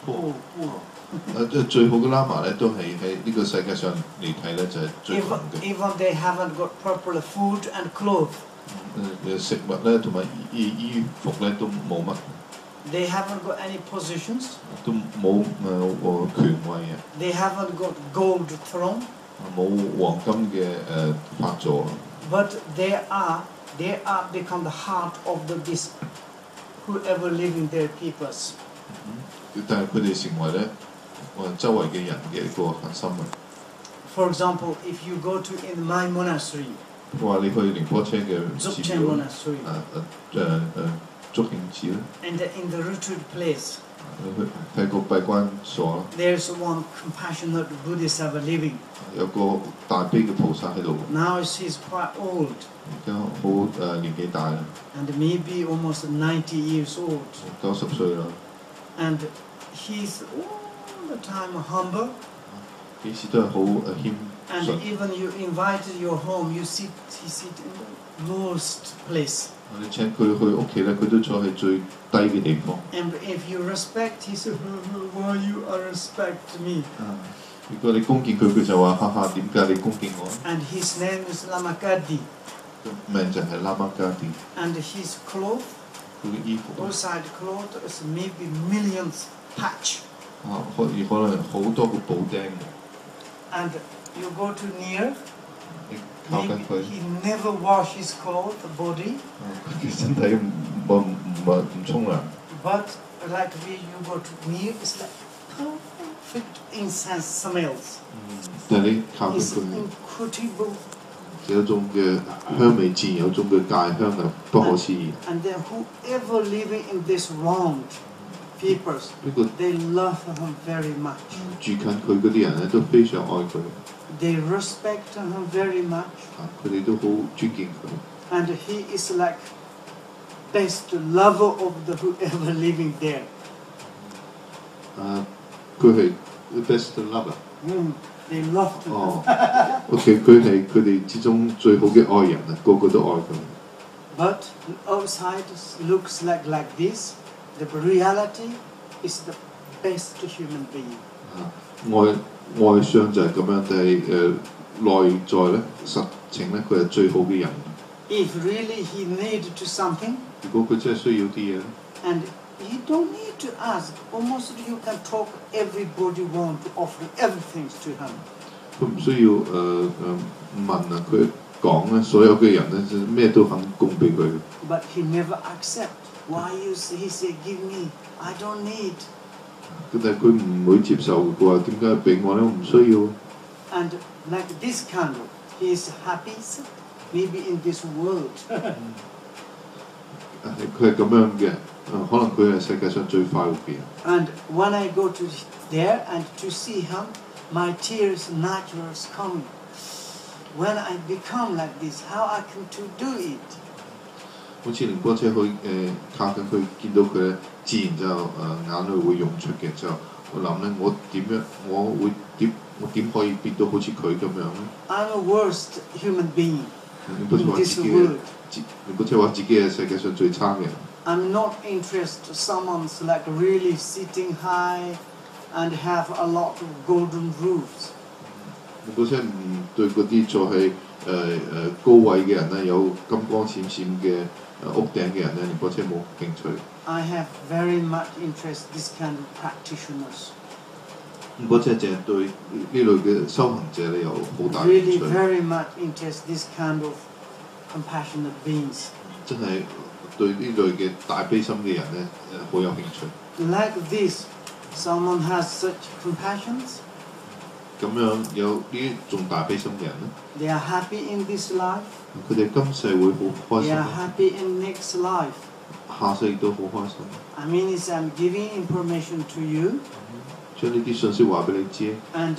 Poor. 最好嘅喇嘛咧都係喺呢個世界上嚟睇咧就係最窮嘅。 Even they haven't got proper food and clothes. 食物咧同埋衣服咧都冇乜， They haven't got any positions. 都冇權位嘅， They haven't got gold throne. 冇黃金嘅法座。 But they are become the heart of this whoever living their peoples. 但係佢哋成為咧周圍嘅人嘅一個核心啊。 For example, if you go to in my monastery, 話你去寧波車嘅寺 Dzogchen 廟， monastery, 竹慶寺咧， and in the retreat place, 去睇個閉關所啦， there's one compassionate Buddhist ever living. 有個大悲嘅菩薩喺度， Now he's quite old, 而家好年紀大啦， and maybe almost 90 years old. 90歲啦， And he's all the time humble. 幾時都係好謙 And 遜。 even you invited your home, he sit in the lowest place. 你請佢去屋企咧，佢都坐喺最低嘅地方。 And if you respect, he said, why you respect me? 如果你恭敬佢，佢就話：哈哈，點解你恭敬我？ And his name is Lama Kadi. 名就係喇嘛加啲， And his clothes, 佢嘅衣服 outside clothes, is maybe millions patch. 可能好多個補釘嘅。 And you go to near, 你靠近 maybe 佢， he never wash his clothes, the body. 佢嘅身體唔沖涼。 But like you go to near, it's like perfect incense smells. 但係你靠近 It's 佢， incredible. 有一種嘅香味自然有一種嘅戒香嘅不可思議。 And then whoever living in this round, peoples, 呢個 they love him very much. 住近佢嗰啲人咧都非常愛佢， They respect him very much. 佢哋都好尊敬佢。 And he is like best lover of the whoever living there. 佢係 best lover。 They love him. 哦，OK，佢係佢哋之中最好嘅愛人啊，個個都愛佢。 But outside looks like this. The reality is the best human being. 外相就係咁樣，但係內在咧實情咧，佢係最好嘅人。 If really he need to something, 如果佢真係需要啲嘢咧， and you don't need to ask. Almost you can talk. Everybody want to offer everything to him. 佢唔需要問啊，佢講咧，所有嘅人咧就咩都肯供俾佢。 But he never accept. Why he say give me? I don't need. 但係佢唔會接受嘅，佢話點解俾我咧？我唔需要。 And like this candle, he is happy. Maybe in this world. 佢係咁樣嘅，可能佢係世界上最快活嘅人。 And when I go to there and to see him, my tears naturally coming. When I become like this, how I can to do it? 好似寧波車去靠近佢，見到佢咧，自然就眼淚會湧出嘅。就我諗咧，我點可以變到好似佢咁樣咧？ I'm a worst human being 你不似 in 話 this 自己 world. 你不似話自己係世界上最差嘅人。 I'm not interested someone's like really sitting high and have a lot of golden roofs. 你不似唔對嗰啲坐喺高位嘅人咧，有金光閃閃嘅屋頂嘅人咧，你不似冇興趣。 I have very much interest this kind of practitioners. 唔過即係淨係對呢類嘅修行者咧有好大興 Really 趣， very much interest this kind of compassionate beings. 真係對呢類嘅大悲心嘅人咧好有興趣。 Like this, someone has such compassions, 咁樣有呢種大悲心嘅人咧， they are happy in this life, 佢哋今世會好開 they 心 are 嘅， happy in next life. 下世亦都好開心。 I mean, I'm giving information to you, 將呢啲信息話俾你知， and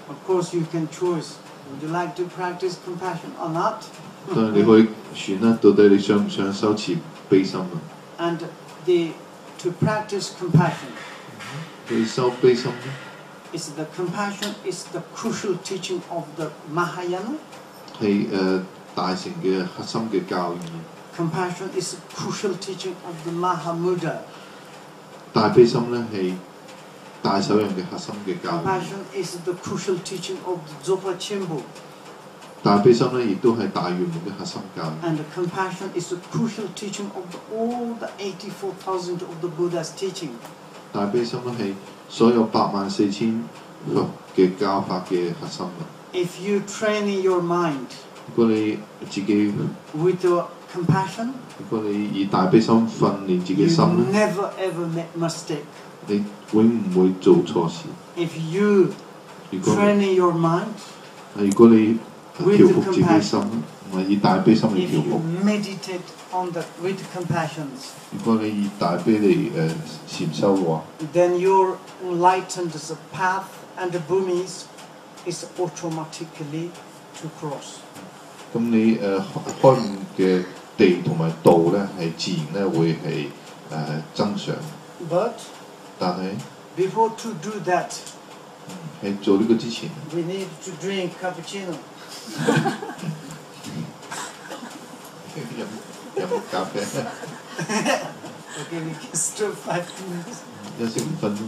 of course you can choose. Would you like to practice compassion or not? 當然你可以選啦，到底你想唔想修持悲心啊？ And to practice compassion, 去修悲心咧， compassion is the crucial teaching of the Mahayana. 係大乘嘅核心嘅教義。 Compassion is a crucial teaching of the Mahamudra. 大悲心咧係大手印嘅核心嘅教義。 Compassion is the crucial teaching of the Zopa Chimbu. 大悲心咧亦都係大圓滿嘅核心教義。 And compassion is a crucial teaching of all the 84,000 of the Buddha's teaching. 大悲心咧係所有84000佛嘅教法嘅核心啊！ If you train your mind 如果你自己， with your compassion, 如果你以大悲心訓練自己 you 心咧， never ever make mistake. 你永唔會做錯事。 If you 如果 train your mind, 如果你調服自己心，唔係以大悲心嚟 if 調 you 服。 meditate on with compassions, 如果你以大悲嚟禪修嘅話， then your enlightened path and the bhumis is automatically to cross. 咁你開悟嘅地同埋道咧，係自然咧會係增上。 But 但係 before to do that, 喺做呢個之前， we need to drink cappuccino. 飲咖啡， Okay, we can stop 5 minutes. 休息5分鐘。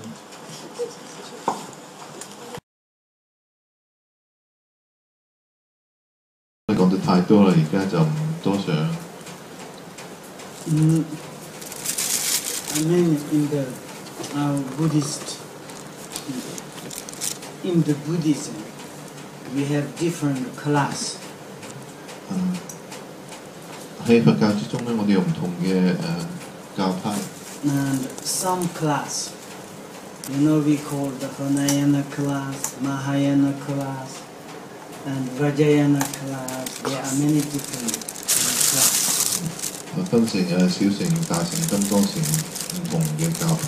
講得太多啦，而家就唔多想。I mean, in the Buddhism, we have different class. 喺佛教之中咧，我哋有唔同嘅教派。 And some class, we call the Hinayana class, Mahayana class, and Vajrayana class. There are many different classes. 分成小乘、大乘、金剛乘唔同嘅教派，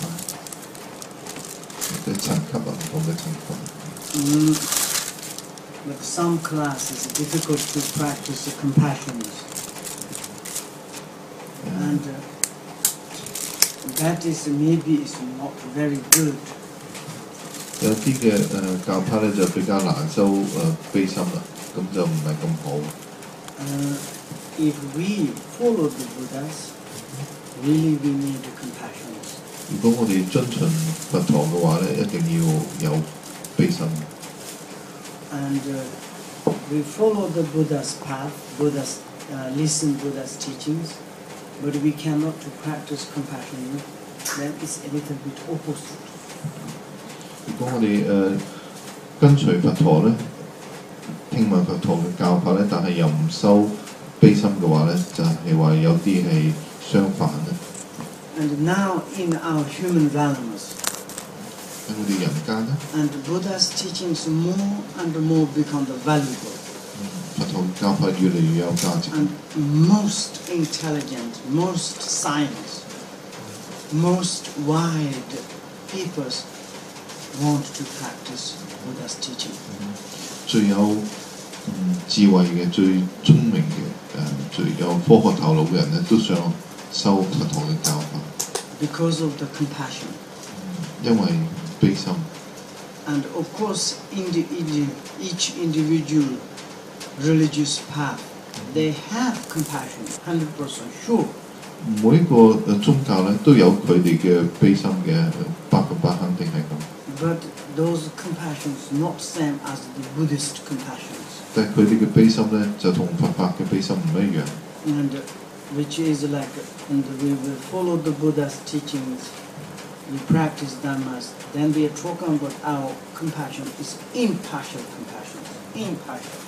或者層級唔同嘅層級。But some classes difficult to practice compassion, and that is maybe is not very good. 有啲嘅教派咧就比較難修悲心啦，咁就唔係咁好。If we follow the Buddhas, really we need compassion. 如果我哋遵循佛陀嘅話咧，一定要有悲心。 And we follow the Buddha's path, listen Buddha's teachings, but we cannot to practice compassion. Then it's a little bit opposite. 如果我哋跟隨佛陀咧，聽聞佛陀嘅教法咧，但係又唔修悲心嘅話咧，就係話有啲係相反咧。 And now in our human realms, 喺我哋人間咧， and Buddha's teachings more and more become valuable. 佛陀教法越嚟越有價值。 And most intelligent, most science, most wide peoples want to practice Buddha's teaching. 最有智慧嘅、最聰明嘅最有科學頭腦嘅人咧，都想修佛陀嘅教法， because of the compassion. 因為悲心。 And of course, each individual religious path, they have compassion, 100% sure. 每一個宗教咧都有佢哋嘅悲心嘅，百分百肯定係咁。 But those compassions not same as the Buddhist compassions. 但係佢哋嘅悲心咧就同佛法嘅悲心唔一樣。 And which is like, and we will follow the Buddha's teachings, we practice dhammas, then we are talking about our compassion is impartial compassion, impartial.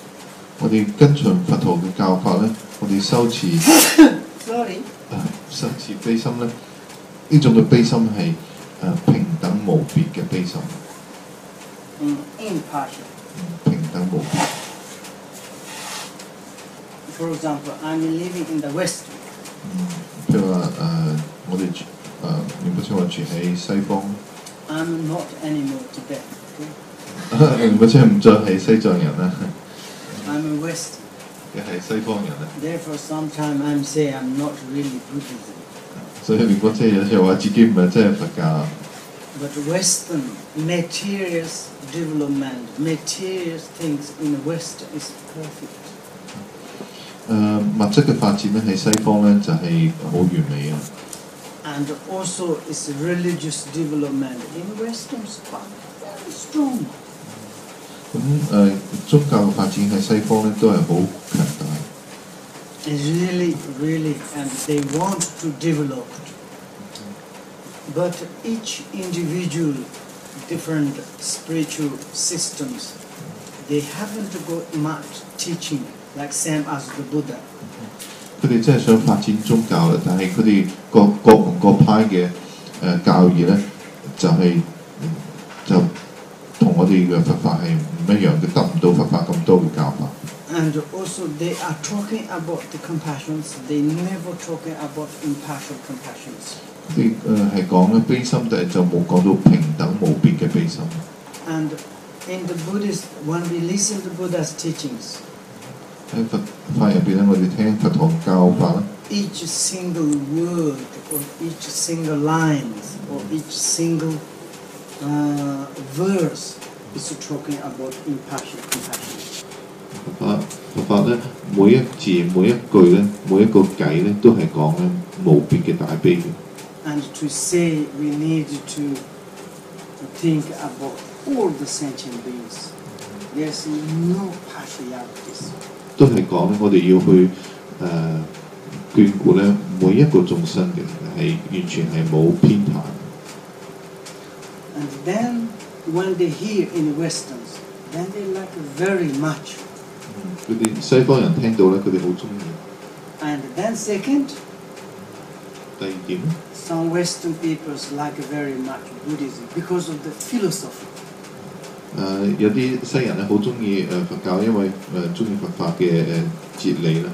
我哋跟隨佛陀嘅教法咧，我哋修持Sorry. 修持悲心咧，呢種嘅悲心係平等無別嘅悲心， Impartial. 平等無別。 For example, I'm living in the West. 譬如話我哋念不清話住喺西方， I'm not anymore Tibet. Okay? 念不清唔再係西藏人啦， I'm a West. 嘅係西方人啦。 Therefore, sometimes I'm saying I'm not really Buddhism. 所以念不清有時候話自己唔係真係佛教。 But Western materials development, material things in the West is perfect. 物質嘅發展咧喺西方咧就係好完美啊。 And also its religious development in Western is very strong. 咁宗教嘅發展喺西方咧都係好強大。 Really, and they want to develop. But each individual, different spiritual systems, they haven't got much teaching, like same as the Buddha. 佢哋真係想發展宗教啦，但係佢哋各門各派嘅教義咧，就同我哋嘅佛法係唔一樣嘅，得唔到佛法咁多嘅教法。 And also they are talking about the compassions, they never talking about impartial compassions. 佢哋係講咧悲心，但係就冇講到平等無別嘅悲心。 And in the Buddhist, when we listen to Buddha's teachings, 喺佛法入邊咧，我哋聽佛陀教法啦。 each single word or each single lines or each single verse is talking about impartial compassion. 佛法咧，每一字每一句咧，每一個偈咧，都係講咧無別嘅大悲嘅。 And to say we need to think about all the sentient beings. There's no partialities. 都係講咧，我哋要去眷顧咧每一個眾生嘅，係完全係冇偏袒。 And then when they hear in the Westerns, then they like very much. 佢哋西方人聽到咧，佢哋好中意。 And then second, 第二點， some Western peoples like very much Buddhism because of the philosophy. 有啲西人咧好中意佛教，因為中意佛法嘅哲理啦。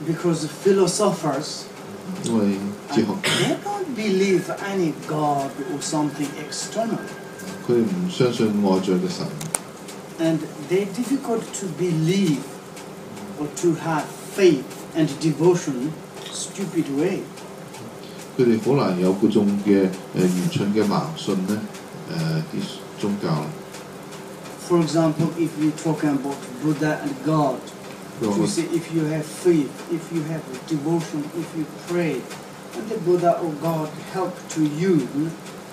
Because philosophers, 因為哲學 they don't believe any God or something external. 佢哋唔相信外在嘅神， And they're difficult to believe or to have faith and devotion stupid way. 佢哋好難有嗰種嘅愚蠢嘅盲信咧啲宗教。 For example, if we're talking about Buddha and God, you see, if you have faith, if you have devotion, if you pray, and the Buddha or God help to you,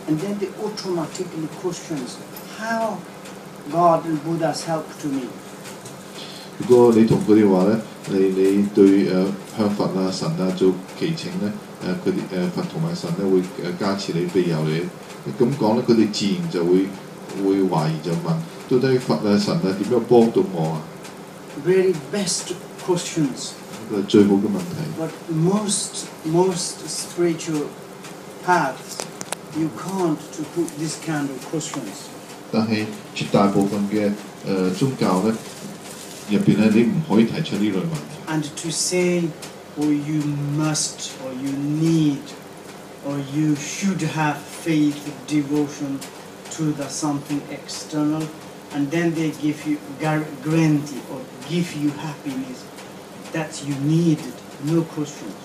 and then they automatically questions how God and Buddha's help to me. 如果你同佢哋話咧，你對向佛啊神啊做祈請咧，佢哋佛同埋神咧會加持你庇佑你，咁講咧，佢哋自然就會懷疑就問，到底佛啊神啊點樣幫到我啊？ Very best questions. 個最好嘅問題。 But most spiritual paths, you can't to put this kind of questions. 但係絕大部分嘅宗教咧入邊咧，你唔可以提出呢類問題。 And to say, or you must, or you need, or you should have faith, devotion to the something external, and then they give you guarantee or give you happiness. That's you needed, no questions.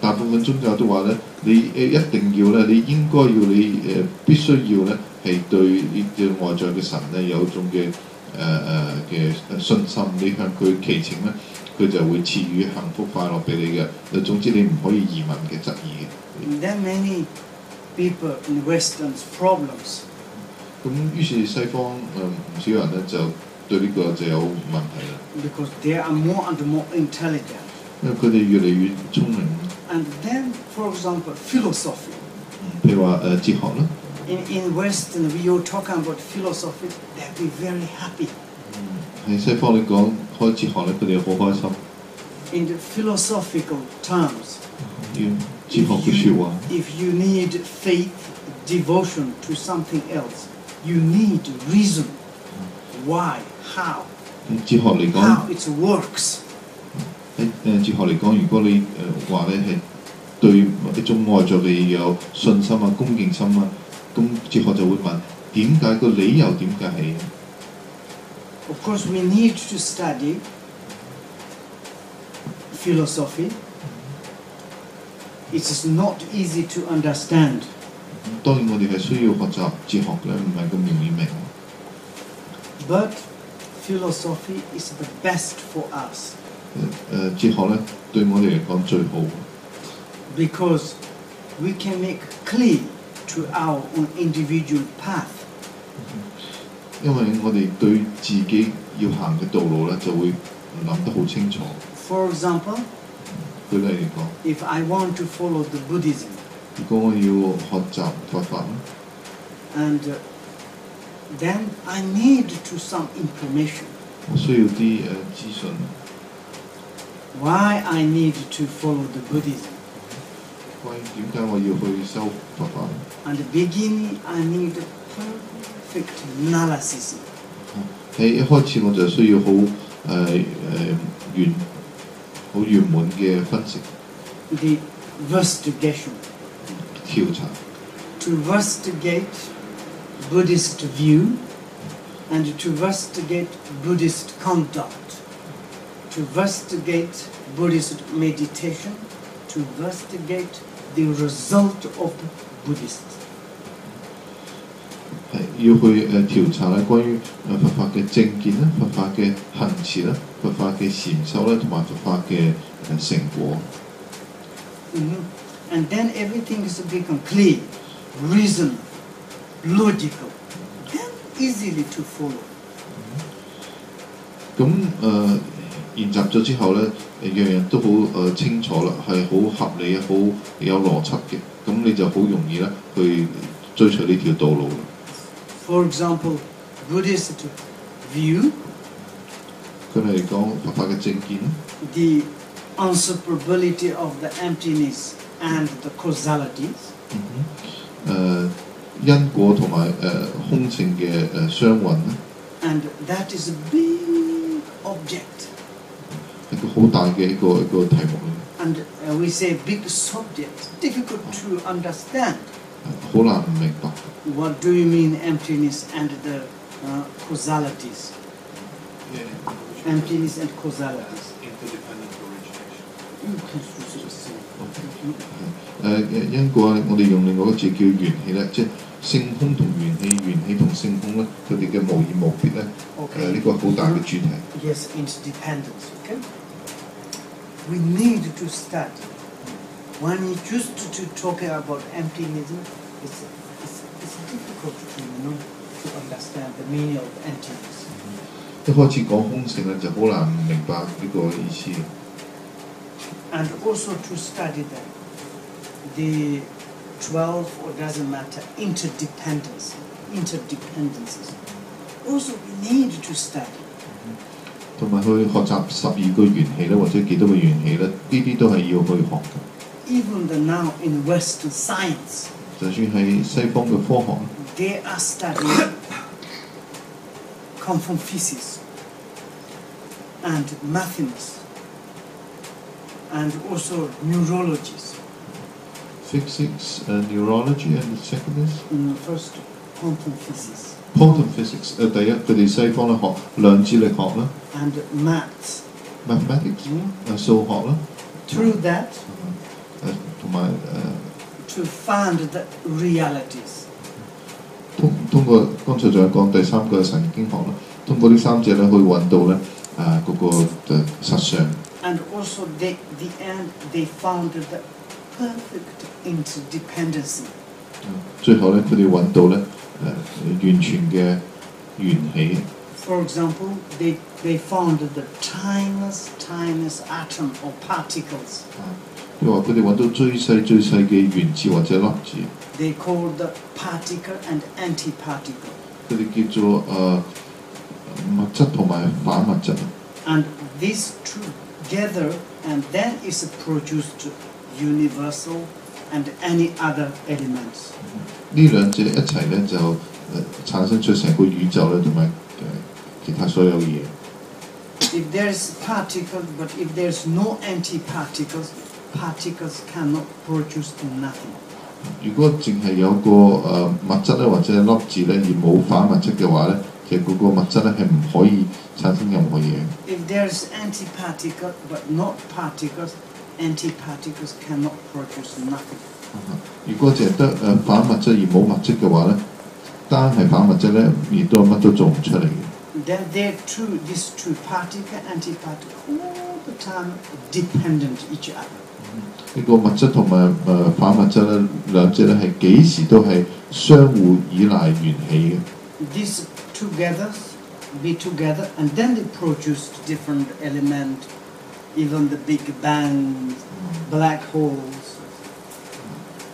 大部分宗教都話咧，你一定要咧，你應該要你必須要咧，係對外在嘅神咧有一種嘅信心，你向佢祈請咧，佢就會賜予幸福快樂俾你嘅。總之你唔可以移民嘅質疑嘅。There are many people in Western's problems. 咁於是西方唔少人咧就對呢個就有問題啦。Because they are more and more intelligent. 因為佢哋越嚟越聰明。And then, for example, philosophy. 譬如話哲學啦。In Western, we are talking about philosophy. They'll be very happy. 喺西方你講開哲學咧，佢哋好開心。In the philosophical terms. 要哲學嘅説話。If you need faith, devotion to something else, you need reason. Why? How? 哲學嚟講。How it works. 喺哲學嚟講，如果你話咧係對一種外在嘅嘢有信心啊、恭敬心啊，咁哲學就會問點解個理由點解係 Of course, we need to study philosophy. It is not easy to understand. 當然我哋係需要學習哲學嘅，唔係咁容易明。But philosophy is the best for us. 哲學咧對我哋嚟講最好。Because we can make clear to our own individual path. 因為我哋對自己要行嘅道路咧就會諗得好清楚。For example, 舉例嚟講 if I want to follow the Buddhism, 如果我要學習佛法 and then I need to some information. 我需要啲資訊。Why I need to follow the Buddhism? 關於點解我要去修佛法 And beginning, I need perfect analysis. 喺一開始我就需要好圓滿嘅分析。The investigation. 調查。To investigate Buddhist view and to investigate Buddhist conduct. To investigate Buddhist meditation, to investigate the result of Buddhist. 係要去調查咧，關於佛法嘅正見啦、佛法嘅行持啦、佛法嘅禪修啦，同埋佛法嘅成果。And then everything is become clear, reason, logical, and easily to follow. 咁研習咗之後咧，樣樣都好清楚啦，係好合理、好有邏輯嘅，咁你就好容易咧去追隨呢條道路啦。For example, Buddhist view. 佢哋嚟講佛法嘅正見 The unseparability of the emptiness and the causalities. 因果同埋空性嘅相運啦。And that is a big object. 一個好大嘅一個題目嚟。And we say big subject, difficult to understand. 好難唔明白。What do you mean emptiness and the causalities? Emptiness and causalities. Interdependent origination. 因果我哋用另外一個字叫緣起咧，即係性空同緣起，緣起同性空咧，佢哋嘅無異無別咧。呢個好大嘅主題。Yes, interdependence. Okay. We need to study. When you choose to talk about emptiness, it's difficult to understand the meaning of emptiness. 一開始講空性咧，就好難明白呢個意思。And also to study the 12 or doesn't matter interdependencies. Also, we need to study. 同埋去學習12個緣起咧，或者幾多個緣起咧，呢啲都係要去學嘅。Even now in Western science, 就算係西方嘅科學 they are studying quantum physics and mathematics and also neurologies. Physics, neurology, and the second is First, quantum physics. quantum physics。第一，佢哋西方咧學量子力學啦。And maths mathematics 數學啦， through that 同埋 to find the realities. 通過剛才仲有講第三個係神經學啦，通過呢三者咧去揾到咧嗰個實相。And also the end they found the perfect interdependency. 最後咧佢哋揾到咧完全嘅緣起。For example, they found the tiniest atom or particles. 譬如話佢哋揾到最細嘅原子或者粒子。They call the particle and antiparticle. 佢哋叫做物質同埋反物質。And these together, and then is produced universal and any other elements. 呢兩者一齊咧就產生出成個宇宙咧，同埋其他所有嘢。If there is particle, but if there is no antiparticles, particles cannot produce nothing. 如果淨係有個物質咧或者粒子咧而冇反物質嘅話咧，其實嗰個物質咧係唔可以產生任何嘢。If there is antiparticle but not particles, antiparticles cannot produce nothing. 如果淨係得反物質而冇物質嘅話咧，單係反物質咧，亦都乜都做唔出嚟嘅。Then these two particle, antiparticle, all the time dependent each other. 呢個物質同埋反物質咧，兩者咧係幾時都係相互依賴緣起嘅。These be together, and then they produced different elements, even the Big Bang, black holes.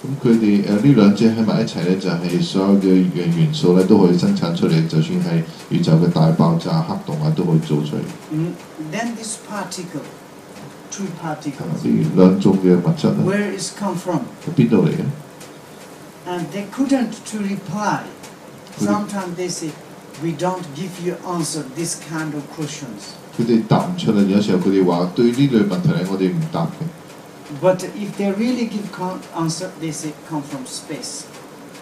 咁佢哋呢兩者喺埋一齊咧，就係所有嘅元素咧都可以生產出嚟，就算係宇宙嘅大爆炸、黑洞啊，都可以做出嚟。Then this two particles. 呢兩種嘅物質咧 Where is come from? 喺邊度嚟嘅？ And they couldn't to reply. Sometimes they say, we don't give you answer this kind of questions. 佢哋答唔出嚟，有時候佢哋話對呢類問題咧，我哋唔答嘅。But if they really give answer, they say come from space.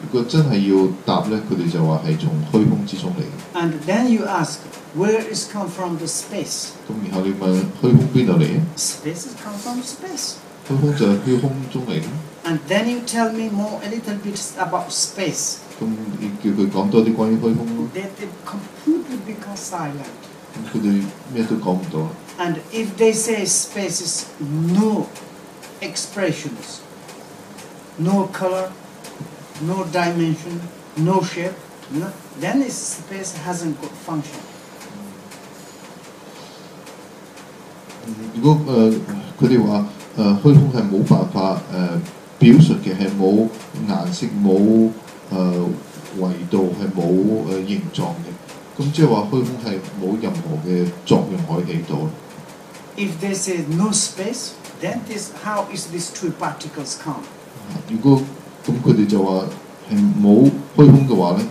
如果真係要答咧，佢哋就話係從虛空之中嚟嘅。And then you ask, where is come from the space? 咁然後你問虛空邊度嚟嘅？ Space is come from space. 虛空就係虛空中嚟嘅。And then you tell me a little bit about space. 咁你叫佢講多啲關於虛空咯。They completely become silent. 咁佢哋咩都講唔到。And if they say space is no expressions, no color, no dimension, no shape, then space hasn't got function. 如果佢哋話虛空係冇辦法表述嘅，係冇顏色、冇維度、係冇形狀嘅，咁即係話虛空係冇任何嘅作用可以起到。If they say no space, then how is these two particles come? 如果咁佢哋就話係冇虛空嘅話咧，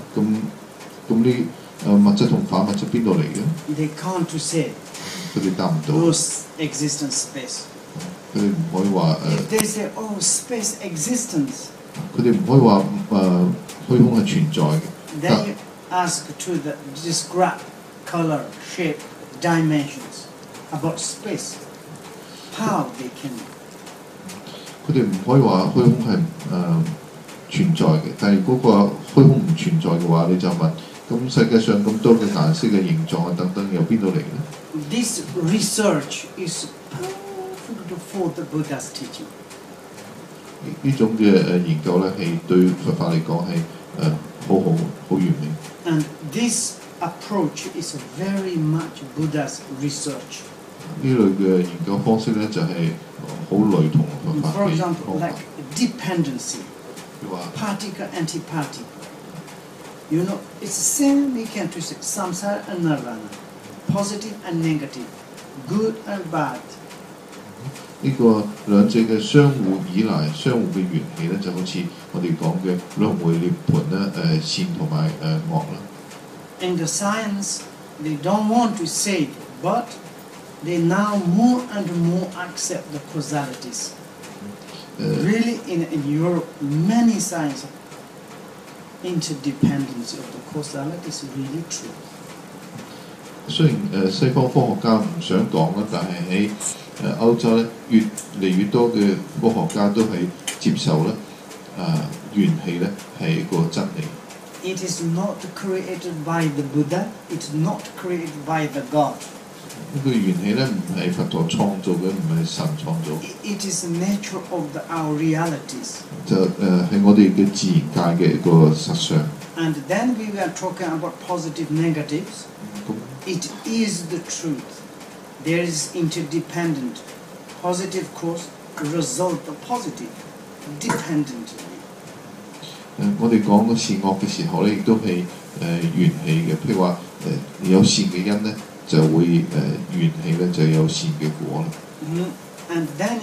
咁呢物質同反物質邊度嚟嘅？ They can't to say. 佢哋答唔到。No existence space. 佢哋唔可以話 If they say space existence. 佢哋唔可以話虛空係存在嘅。Then you ask to describe color, shape, dimensions about space. How they can? 佢哋唔可以話虛空係存在嘅，但係如果個虛空唔存在嘅話，你就問咁世界上咁多嘅顏色嘅形狀啊等等，由邊度嚟咧？ This research is perfect for the Buddha's teaching. 呢種嘅研究咧，係對佛法嚟講係好完美。And this approach is very much Buddha's research. 呢類嘅研究方式咧，就係好類同佛法 For 嘅 example, 方法。 like dependency, 譬如話 particle, antiparticle. It's the same we can say samsara and nirvana, positive and negative, good and bad. 呢個兩者嘅相互依賴、相互嘅緣起咧，就好似我哋講嘅輪迴涅槃咧，善同埋惡啦。In the science, they don't want to say it, but they now more and more accept the causalities. Really, in Europe, many science interdependence of the causality is really true. 雖然西方科學家唔想講啦，但係喺歐洲咧，越嚟越多嘅科學家都係接受咧元氣咧係一個真理。It is not created by the Buddha. It's not created by the God. 呢個元氣咧唔係佛陀創造嘅，唔係神創造。It is the nature of our realities. 就係我哋嘅自然界嘅一個實相。And then we were talking about positive negatives. It is the truth. There is interdependent. Positive cause result of positive dependently. 我哋講個善惡嘅時候咧，亦都係緣起嘅。譬如話有善嘅因咧，就會緣起咧就有善嘅果啦。And then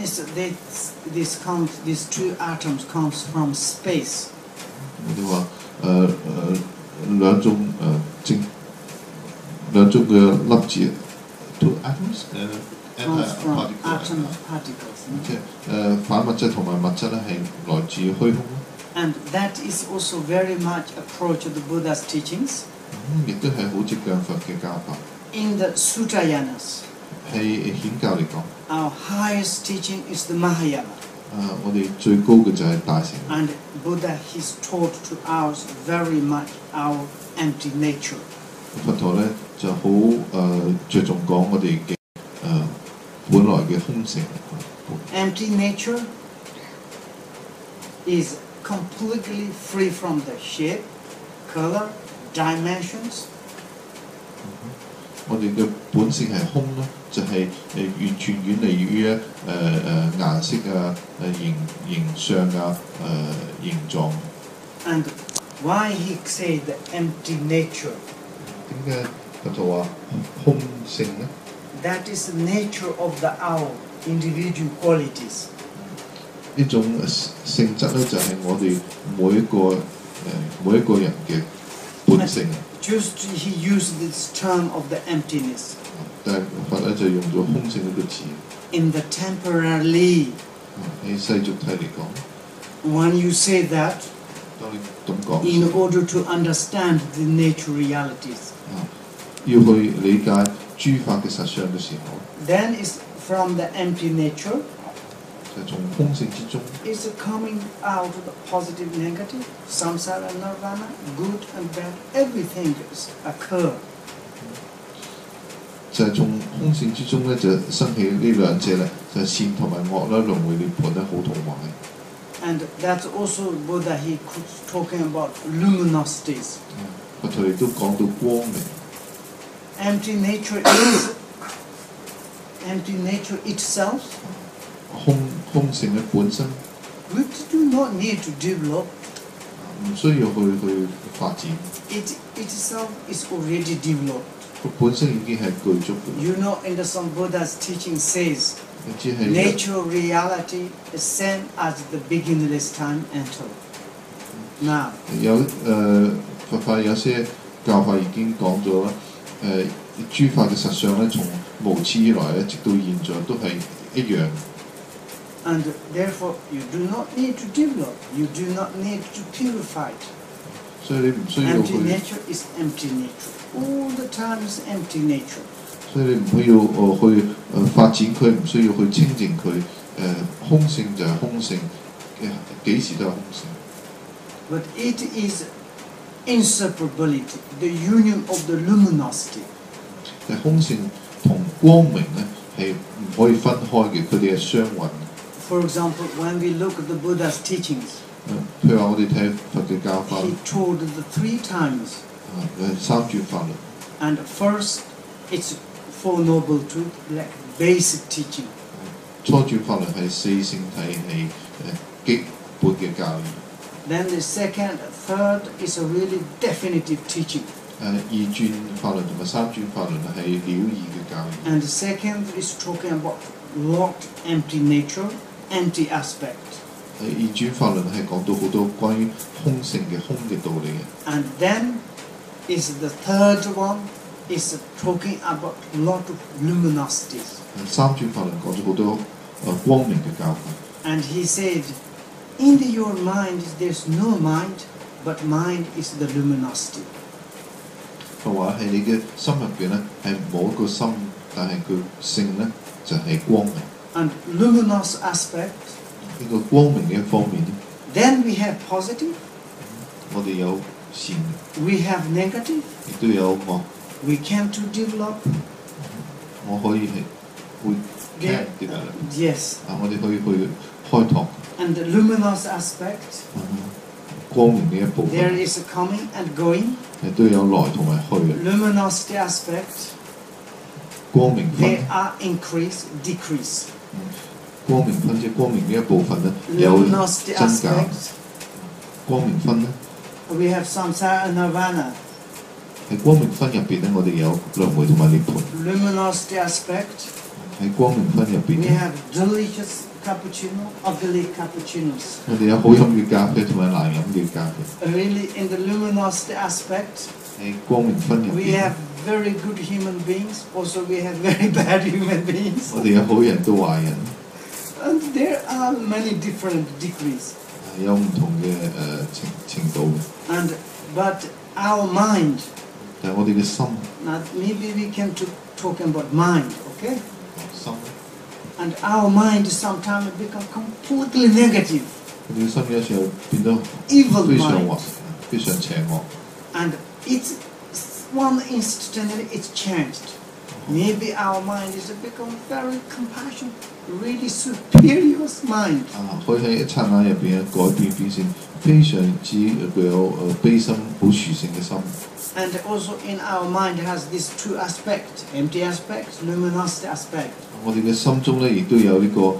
these two atoms comes from space. 我哋話兩種嘅粒子 two atoms Comes from atom particles. 即係反物質同埋物質咧係來自於虛空。And that is also very much approach of the Buddha's teachings. 亦都係好接近佛嘅教法。In the Sutrayanas, 係顯教嚟講， our highest teaching is the Mahayana. 我哋最高嘅就係大乘。And Buddha has taught to us very much our empty nature. 佛陀咧就好着重講我哋嘅本來嘅空性。Empty nature is completely free from the shape, color, dimensions. 我哋嘅本性係空咯，就係完全遠離於顏色啊、形象啊、形狀。And why he said the empty nature? 點解佛陀話空性呢？ That is the nature of our individual qualities. 呢種性質咧就係我哋每一個人嘅本性。Just he used this term of the emptiness. 但係佛咧就用咗空性呢個字。In the temporarily. 喺世俗體嚟講。When you say that. 當你咁講。In order to understand the nature realities. 要去理解諸法嘅實相嘅時候。Then is from the empty nature. 就從空性之中。Is coming out of the positive, negative, samsara, nirvana, good and bad, everything occur. 就係從空性之中咧，就生起呢兩者咧，就係善同埋惡啦，輪迴涅槃咧，好同壞。And that's also Buddha he talking about luminosities. 佛陀亦都講到光明。Empty nature is empty nature itself. 空性嘅本身。We do not need to develop. 唔需要去發展。It itself is already developed. 佢本身已經係具足嘅。You know, in some Buddha's teaching says, nature reality is same as the beginningless time until now. 有佛法有些教法已經講咗啦，諸法嘅實相咧，從無始以來咧，直到現在都係一樣。And therefore, you do not need to develop. You do not need to purify it. 所以你唔需要去。Empty nature is empty nature. All the time is empty nature. 所以你唔需要去發展佢，唔需要去清淨佢。空性就係空性，幾時都係空性。But it is inseparability, the union of the luminosity. 但空性同光明咧係唔可以分開嘅，佢哋係相混。For example, when we look at the Buddha's teachings, 譬如話我哋睇佛嘅教法 he told the 3 times. 三轉法律。And first, it's Four Noble Truths, like basic teaching. 初轉法律係四聖體係基本嘅教義。Then the second, third is a really definitive teaching. 二轉法律同埋三轉法律係了義嘅教義。And the second is talking about locked empty nature, empty aspect. 二轉法律係講到好多關於空性嘅空嘅道理嘅。And then is the third one is talking about lot of luminosities. 三轉法律講咗好多光明嘅教法。And he said, in your mind there's no mind, but mind is the luminosity. 佢話係你嘅心入邊咧係冇一個心，但係佢性咧就係光明。And luminous aspect. 呢個光明嘅一方面咧， Then we have positive. 我哋有善， We have negative. 亦都有惡。 We can to develop. 我可以係會 can develop。 Yes. 我哋可以去開拓。 And the luminous aspect. 光明嘅一部分。 There is a coming and going. 亦都有來同埋去嘅。 Luminosity aspect. 光明分。 They are increase, decrease. 光明分即係光明呢一部分咧有 Luminosity 增減。 aspect. 光明分咧 We have samsara and nirvana. 喺光明分入邊咧，我哋有輪迴同埋涅槃。 Luminosity aspect. 喺光明分入邊 We have delicious cappuccino, ugly cappuccinos. 我哋有好飲嘅咖啡同埋難飲嘅咖啡。 Really, in the luminosity aspect, 喺光明分入 we 邊， have very good human beings. Also, we have very bad human beings. 我哋有好人都壞人， And there are many different degrees. 有唔同嘅程度嘅。 And but our mind. 但係我哋嘅心 Now, maybe we can talk about mind, okay? 心， And our mind sometimes become completely negative. 我哋嘅心有時候變得 Evil 非常 mind. 壞，非常邪惡。 And it's one instantly it's changed. Maybe our mind is become very compassionate, really superior mind. 可以喺一剎那入邊改變，變成非常之具有悲心、好殊勝嘅心。 And also in our mind has these two aspects, empty aspect, luminosity aspect. 我哋嘅心中咧，亦都有呢個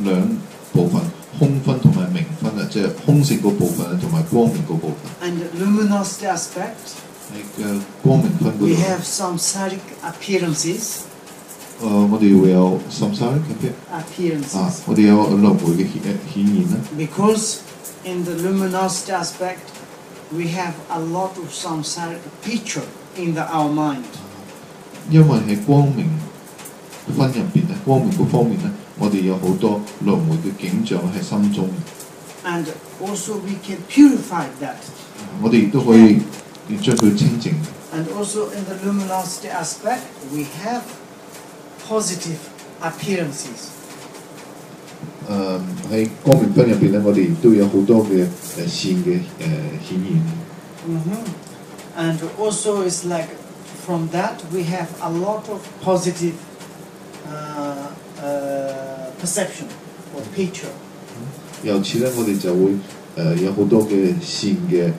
兩部分，空分同埋明分啊，即係空性嗰部分同埋光明嗰部分。 And luminosity aspect, 喺嘅光明分嗰度 we have samsaric appearances. 我哋會有samsaric Appearances. 我哋有輪迴嘅顯現啦。 Because in the luminosity aspect, we have a lot of samsaric picture in our mind. 因為喺光明分入邊咧，光明嗰方面咧，我哋有好多輪迴嘅景象喺心中。 And also we can purify that. 我哋亦都可以將佢清淨。 And also in the luminosity aspect, we have positive appearances. 喺光明分入邊咧，我哋亦都有好多嘅善嘅顯現。And also it's like from that we have a lot of positive perception or picture. 由此咧，我哋就會有好多嘅善嘅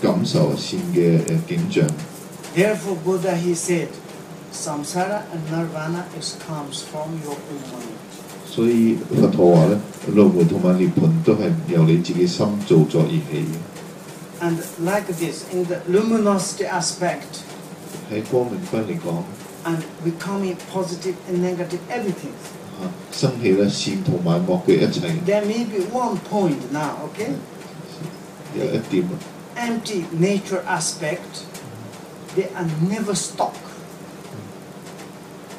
感受、善嘅景象。 Therefore, Buddha he said, samsara and nirvana comes from your own mind. 所以佛陀話咧，輪迴同埋涅槃都係由你自己心造作而起嘅。 And like this, in the luminosity aspect, 喺光明分嚟講， and becoming positive and negative everything. 生起咧善同埋惡嘅一切。 There may be one point now, okay? 有一點 Empty nature aspect, they are never stop.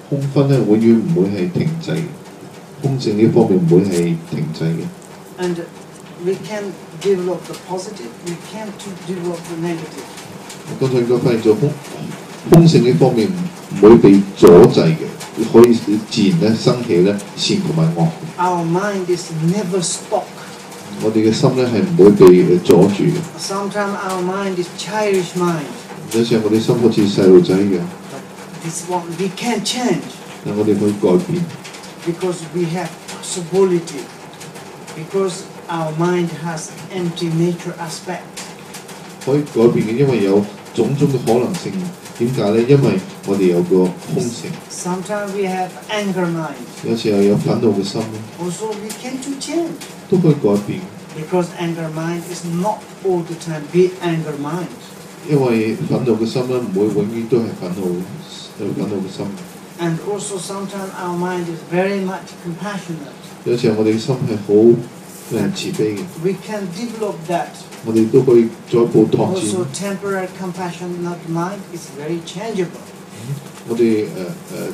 空分咧，永遠唔會係停滯嘅。空性呢方面唔會係停滯嘅。 And we can develop the positive, we can't develop the negative. 剛才應該發現咗空性呢方面唔會被阻滯嘅，可以自然咧生起咧善同埋惡。 Our mind is never stop. 我哋嘅心咧係唔會被阻住嘅。 Sometimes our mind is childish mind. 有時候我哋心好似細路仔嘅， But this one we can change 但我哋可以改變， because we have possibility. Because our mind has empty nature aspect. 可以改變嘅，因為有種種嘅可能性。點解咧？因為我哋有個空性。 Sometimes we have anger mind. 有時候有憤怒嘅心， Also we can change. 都可以改變。 Because anger mind is not all the time be anger mind. 因為憤怒嘅心咧，唔會永遠都係憤怒嘅心。 And also sometimes our mind is very much compassionate. 有時候我哋嘅心係好慈悲嘅， We can develop that. 我哋都可以再一步拓 Also 展。 temporary compassionate mind is very changeable. 我哋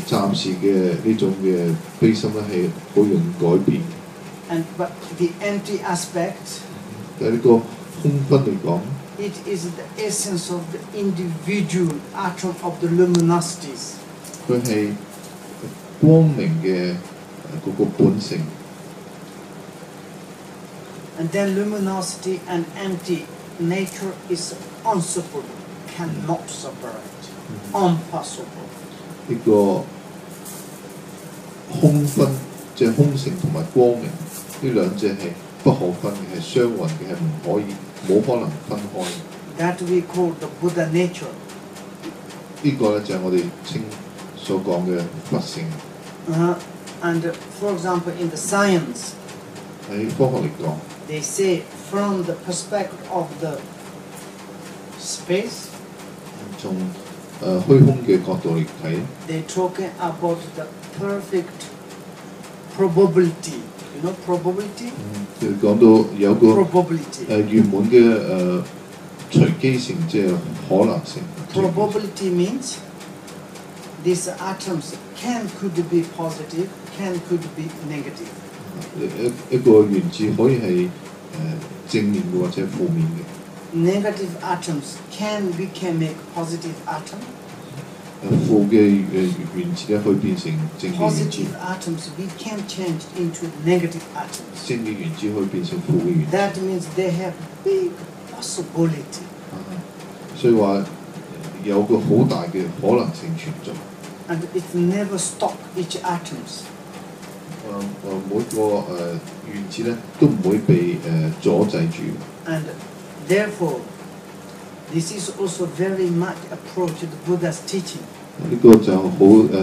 暫時嘅呢種嘅悲心咧係好容易改變。 But the empty aspect, 但係呢個空分嚟講， It is the essence of the individual atom of the luminosities. 佢係光明嘅嗰個本性。 And then luminosity and empty nature is unseparable, cannot separate, impossible. 呢個空分即係空性同埋光明呢兩者係不可分嘅，係相混嘅，係唔可以冇可能分開。 That we call the Buddha nature. 呢個咧就係我哋所講嘅佛性。And for example, in the science, 喺科學嚟講， they say from the perspective of the space, 從虛空嘅角度嚟睇， they're talking about the perfect probability. You know probability? 就講到有個 Probability. 圓滿嘅隨機性，即係可能性。 Probability means these atoms could be positive, could be negative. 一個原子可以係正面嘅或者負面嘅。 Negative atoms can become a positive atom. 負嘅原子咧可以變成正嘅原子。 Positive atoms we can change into negative atoms. 正嘅原子可以變成負嘅原子。 That means they have big possibility. 所以話有個好大嘅可能性存在。 And it never stop each atoms. 每個原子咧都唔會被阻滯住。 And therefore, this is also very much approach to the Buddha's teaching. 呢個就好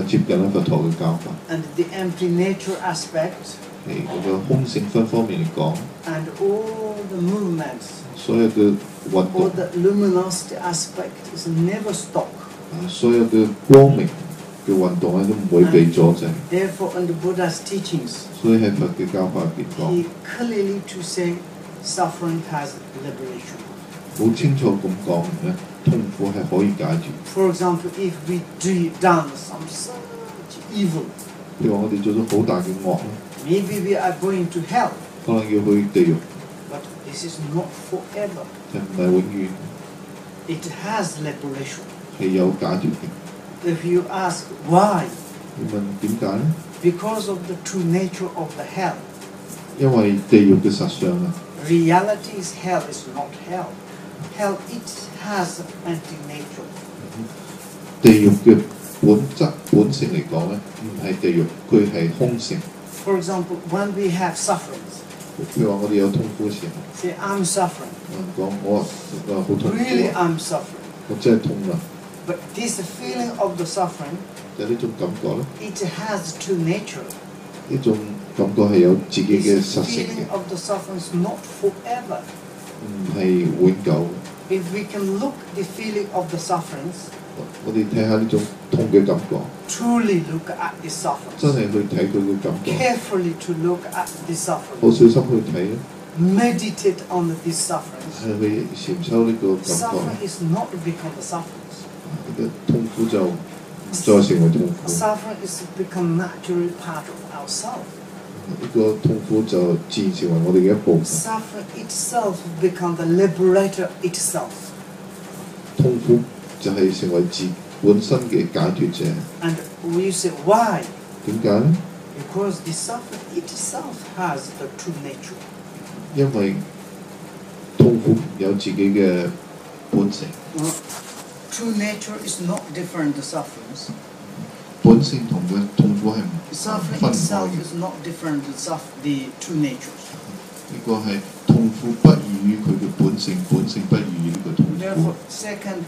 接近佛陀嘅教法。 And the empty nature aspect. 係嗰個空性分方面嚟講。 And all the movements. 所有嘅運 All 動。 the luminosity aspect is never stop. 所有嘅光明嘅運動咧都唔會被阻滯。 Therefore, in the Buddha's teachings, 所以喺佛嘅教法入邊講， he clearly to say suffering has liberation. 好清楚咁講咧，痛苦係可以解決。 For example, if we done some such evil, 譬如話我哋做咗好大嘅惡咧， maybe we are going to hell, 可能要去地獄， but this is not forever. 就唔係永遠 It has liberation. 係有解決嘅。 If you ask why, 你問點解咧？ because of the true nature of the hell. 因為地獄嘅實相啊， Reality is hell is not hell. Hell it has empty nature. 地獄嘅本性嚟講咧，唔係地獄，佢係空性。 For example, when we have sufferings, 譬如話我哋有痛苦嘅時候， say I'm suffering. 講我好痛苦 Really 啊， I'm suffering. 我真係痛啦。 But this feeling of the suffering, 就呢種感覺咧， it has true nature. 呢種感覺係有自己嘅 This 實性 feeling 嘅， of the suffering is not forever. 唔係永久。 If we can look the feeling of the sufferings, 我哋睇下呢種痛嘅感覺， truly look at the 真 sufferings, 係去睇佢嘅感覺， carefully to look at the 好 sufferings, 小心去睇咧， meditate on these sufferings. 係去禪修呢個感 Suffering 覺， is not become the sufferings. 呢個痛苦就唔再成為痛苦， Suffering is become naturally part of ourselves. 呢個痛苦就自然成為我哋嘅一部分。 Suffering itself become the liberator itself. 痛苦就係成為自本身嘅解脫者。 And we say why? 點解咧？ Because the suffering itself has the true nature. 因為痛苦有自己嘅本性， True nature is not different the sufferings. 本性同嘅痛苦係唔 Suffering 分唔開 itself 嘅。 is not different the true natures. 呢個係痛苦不異於佢嘅本性，本性不異於呢個痛苦。 Therefore, second,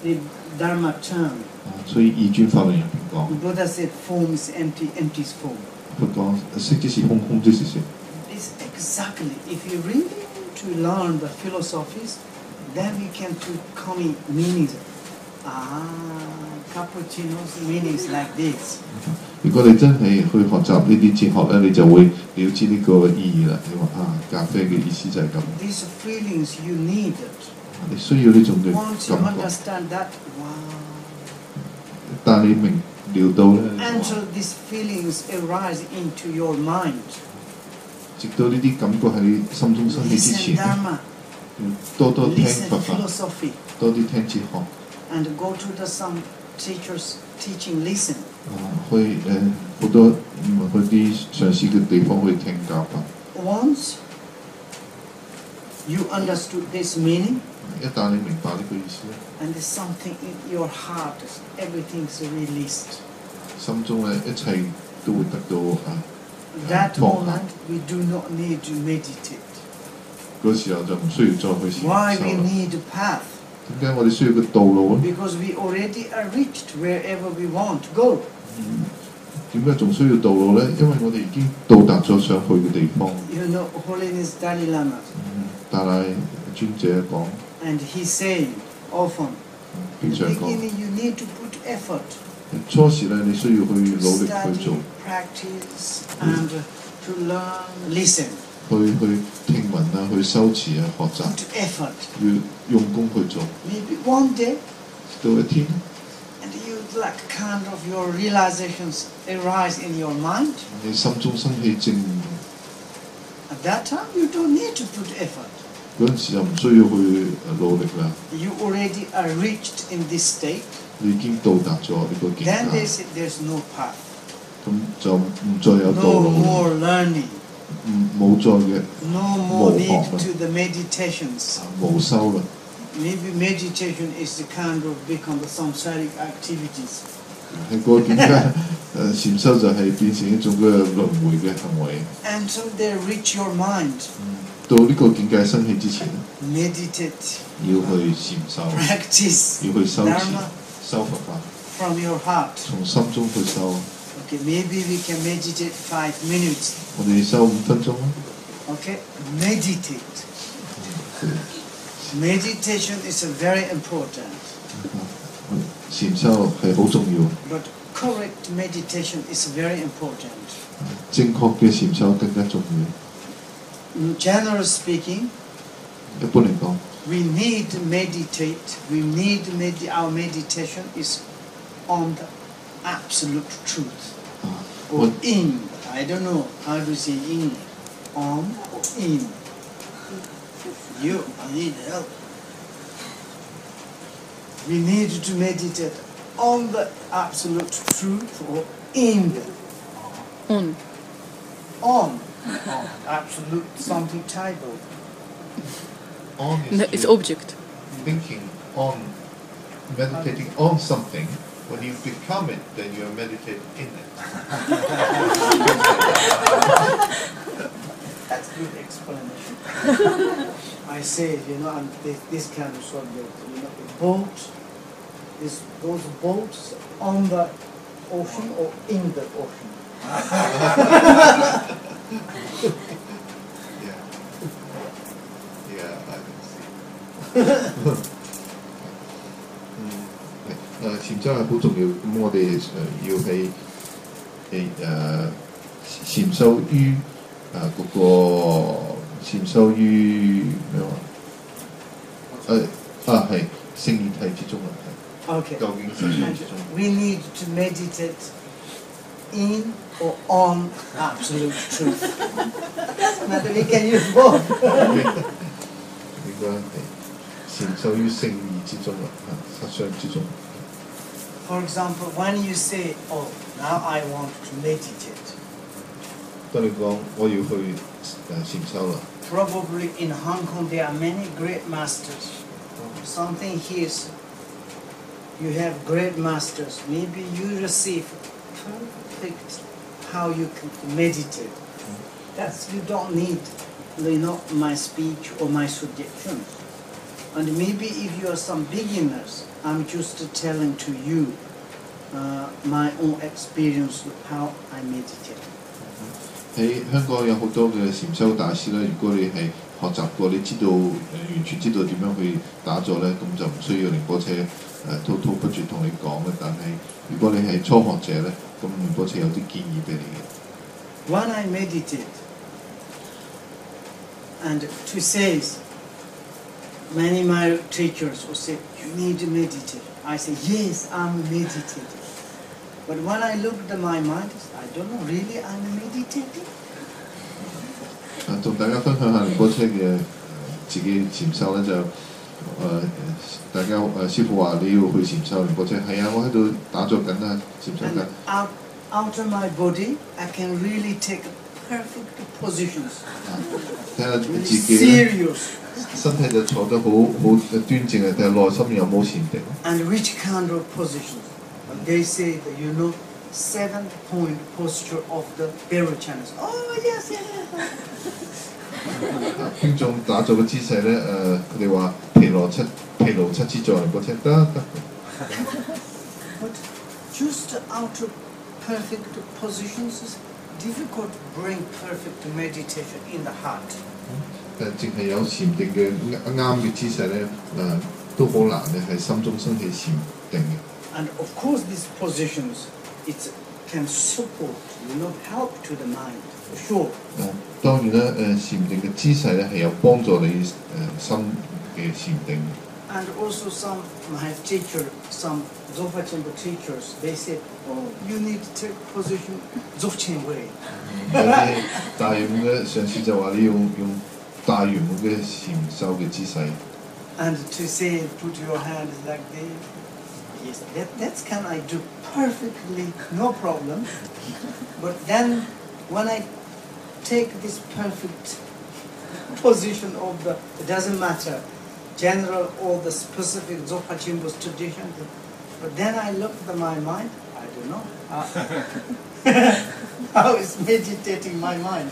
the Dharma term, 所以義專法論入邊講， the Buddha said form is empty, empty is form. 佢講色即是空，空即是色。 It's exactly, if you really to learn the philosophies, then we can to come meanings. Cappuccino's meanings like this. 如果你真係去學習呢啲哲學咧，你就會了知呢個意義啦。你話咖啡嘅意思就係咁。 These feelings you need it. 你需要呢種嘅 Once you 感覺， understand that, wow. 但你明了到咧， Until these feelings arise into your mind. 直到呢啲感覺喺你心中生起之 Listen 前， Dharma. 多多聽 listen 佛法， philosophy, 多啲聽哲學， and go to some teachers teaching, listen. 去好多去啲上市嘅地方去聽教法。 Once you understood this meaning, 一旦你明白呢個意思咧， and there's something in your heart, everything's released. 心中咧一切都會得到That 放下。 moment, we do not need to meditate. 嗰時候就唔需要再去禪修 Why we 啦。 need a path? 點解我哋需要個道路咧？ Because we already are reached wherever we want to go. 點解仲需要道路咧？因為我哋已經到達咗想去嘅地方。 You know, Holiness Dalai Lama, 但係尊者講， and he's saying often, 經 in the 常講， beginning you need to put effort, 初時咧你需要去努力去 study, 做， practice, and to learn, listen. 去聽聞啊，去修持啊，學習， Put effort. 要用功去做。 Maybe one day, 到一天， and you like kind of your realizations arise in your mind. 你心中生起正念， At that time, you don't need to put effort. 嗰陣時就唔需要去努力啦。 You already are reached in this state. 你已經到達咗呢個境 Then 界， there's no path, 咁就唔再有道 no 路， more learning, 冇再嘅 no more More need path. to the meditations. 無修啦。 Maybe meditation is the kind of become the samsaric activities. 係個境界禪修就係變成一種嘅輪迴嘅行為。 And so they reach your mind. 到呢個境界生起之前， Meditate, 要去禪修， practice 要去修持 Dharma 修佛法， from your heart. 從心中去修。 Okay, maybe we can meditate 5 minutes. 我哋修5分鐘啦。 Okay, meditate. Meditation is very important, 禪修係好重要， but correct meditation is very important. 正確嘅禪修更加重要。 Generally speaking, 一般嚟講， we need to meditate. We need our meditation is on the absolute truth. Or in. I don't know how to say in. On or in. You need help. We need to meditate on the absolute truth or in the On. on absolute something type of on No, it's object. thinking on, meditating on something. When you become it, then you are meditating in it. That's good explanation. I say, and this kind of subject, a boat, those boats on the ocean or in the ocean. Yeah. Yeah, I can see. 禪修係好重要，咁我哋要係禪修於嗰個禪修於咩話？係聖義體之中啦，係 Okay. 究竟聖義之中。 We need to meditate in or on absolute truth. Doesn't matter, we can use both. 應該係禪修於聖義之中啦，實相之中。 For example, when you say, oh, now I want to meditate, 當你講我要去禪修啦， probably in Hong Kong there are many great masters. Something here is, you have great masters. Maybe you receive perfect how you can meditate. That's you don't need, my speech or my suggestions. And maybe if you are some beginners, I'm just telling to you my own experience of how I meditate. 喺香港有好多嘅禪修大師咧，如果你係學習過，你知道完全知道點樣去打坐咧，咁就唔需要寧波車滔滔不絕同你講嘅。但係如果你係初學者咧，咁寧波車有啲建議俾你嘅。When I meditate, and to say, many my teachers will say, you need to meditate. I say, yes, I'm meditating. But when I look at my mind, I don't know, really I'm meditating? 同大家分享下寧波車嘅自己禪修咧就大家師傅話你要去禪修，或者係啊，我喺度打坐緊啊，禪修緊。And out of my body, I can really take perfect positions. 睇下自 Really 己咧， serious. 身體就坐得好端正啊，但係內心有冇禪定？ And which kind of positions? They say that 7-point posture of the Beru channels. Oh yes, yes. 邊種打坐嘅姿勢咧？佢哋話疲勞七支坐嚟，我聽得。But just out of perfect positions is difficult to bring perfect meditation in the heart. 淨係有禪定嘅啱嘅姿勢咧，都好難咧，係心中升起禪定嘅。And of course, these positions, it can support, help to the mind, for sure. 當然啦，禪定嘅姿勢咧係有幫助你心嘅禪定。And also some my teacher, some Zopa Chenpo teachers, they said, oh, you need to take position Dzogchen way. 有啲大圓嘅上師就話你要用大圓嘅禪修嘅姿勢。And to say, put your hands like this. Yes, that can I do perfectly, no problem. But then when I take this perfect position of it doesn't matter, general or the specific Zopa Chenpo's tradition, but then I look at my mind, I don't know how is meditating my mind.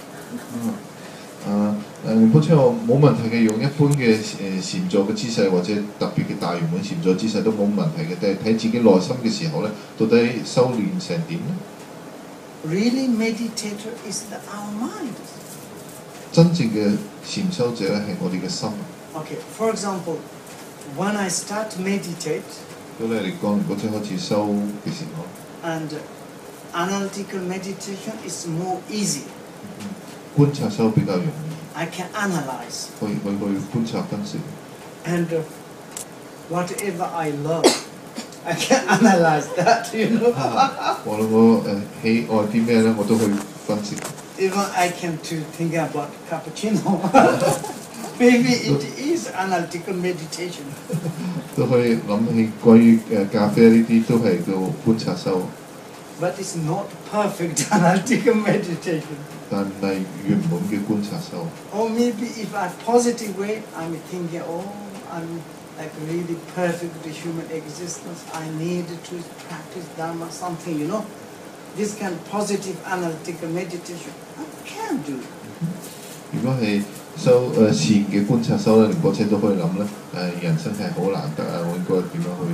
寧波車我冇問題嘅，用一般嘅禪坐嘅姿勢或者特別嘅大圓滿禪坐姿勢都冇問題嘅，但係睇自己內心嘅時候咧，到底修練成點咧 ？Really, meditator is our mind. 真正嘅禪修者咧係我哋嘅心。Okay, for example, when I start meditate, 對你嚟講，寧波車開始修嘅時候 and analytical meditation is more easy. 觀察修比較容易。I can analyze. 去觀察分析。And whatever I love, I can analyze that, 無論我喜愛啲咩咧，我都去分析。Even I can to think about cappuccino. Maybe it is analytical meditation. 都可以諗起關於咖啡呢啲都係叫觀察修。But it's not perfect analytical meditation. 但係圓滿嘅觀察修。Or maybe if a positive way, I'm thinking, oh, I'm like really perfect human existence. I need to practice Dharma, something, This kind of positive analytical meditation, I can do. 如果係修善嘅觀察修咧，寧波車都可以諗咧。人生係好難得啊，我應該點樣去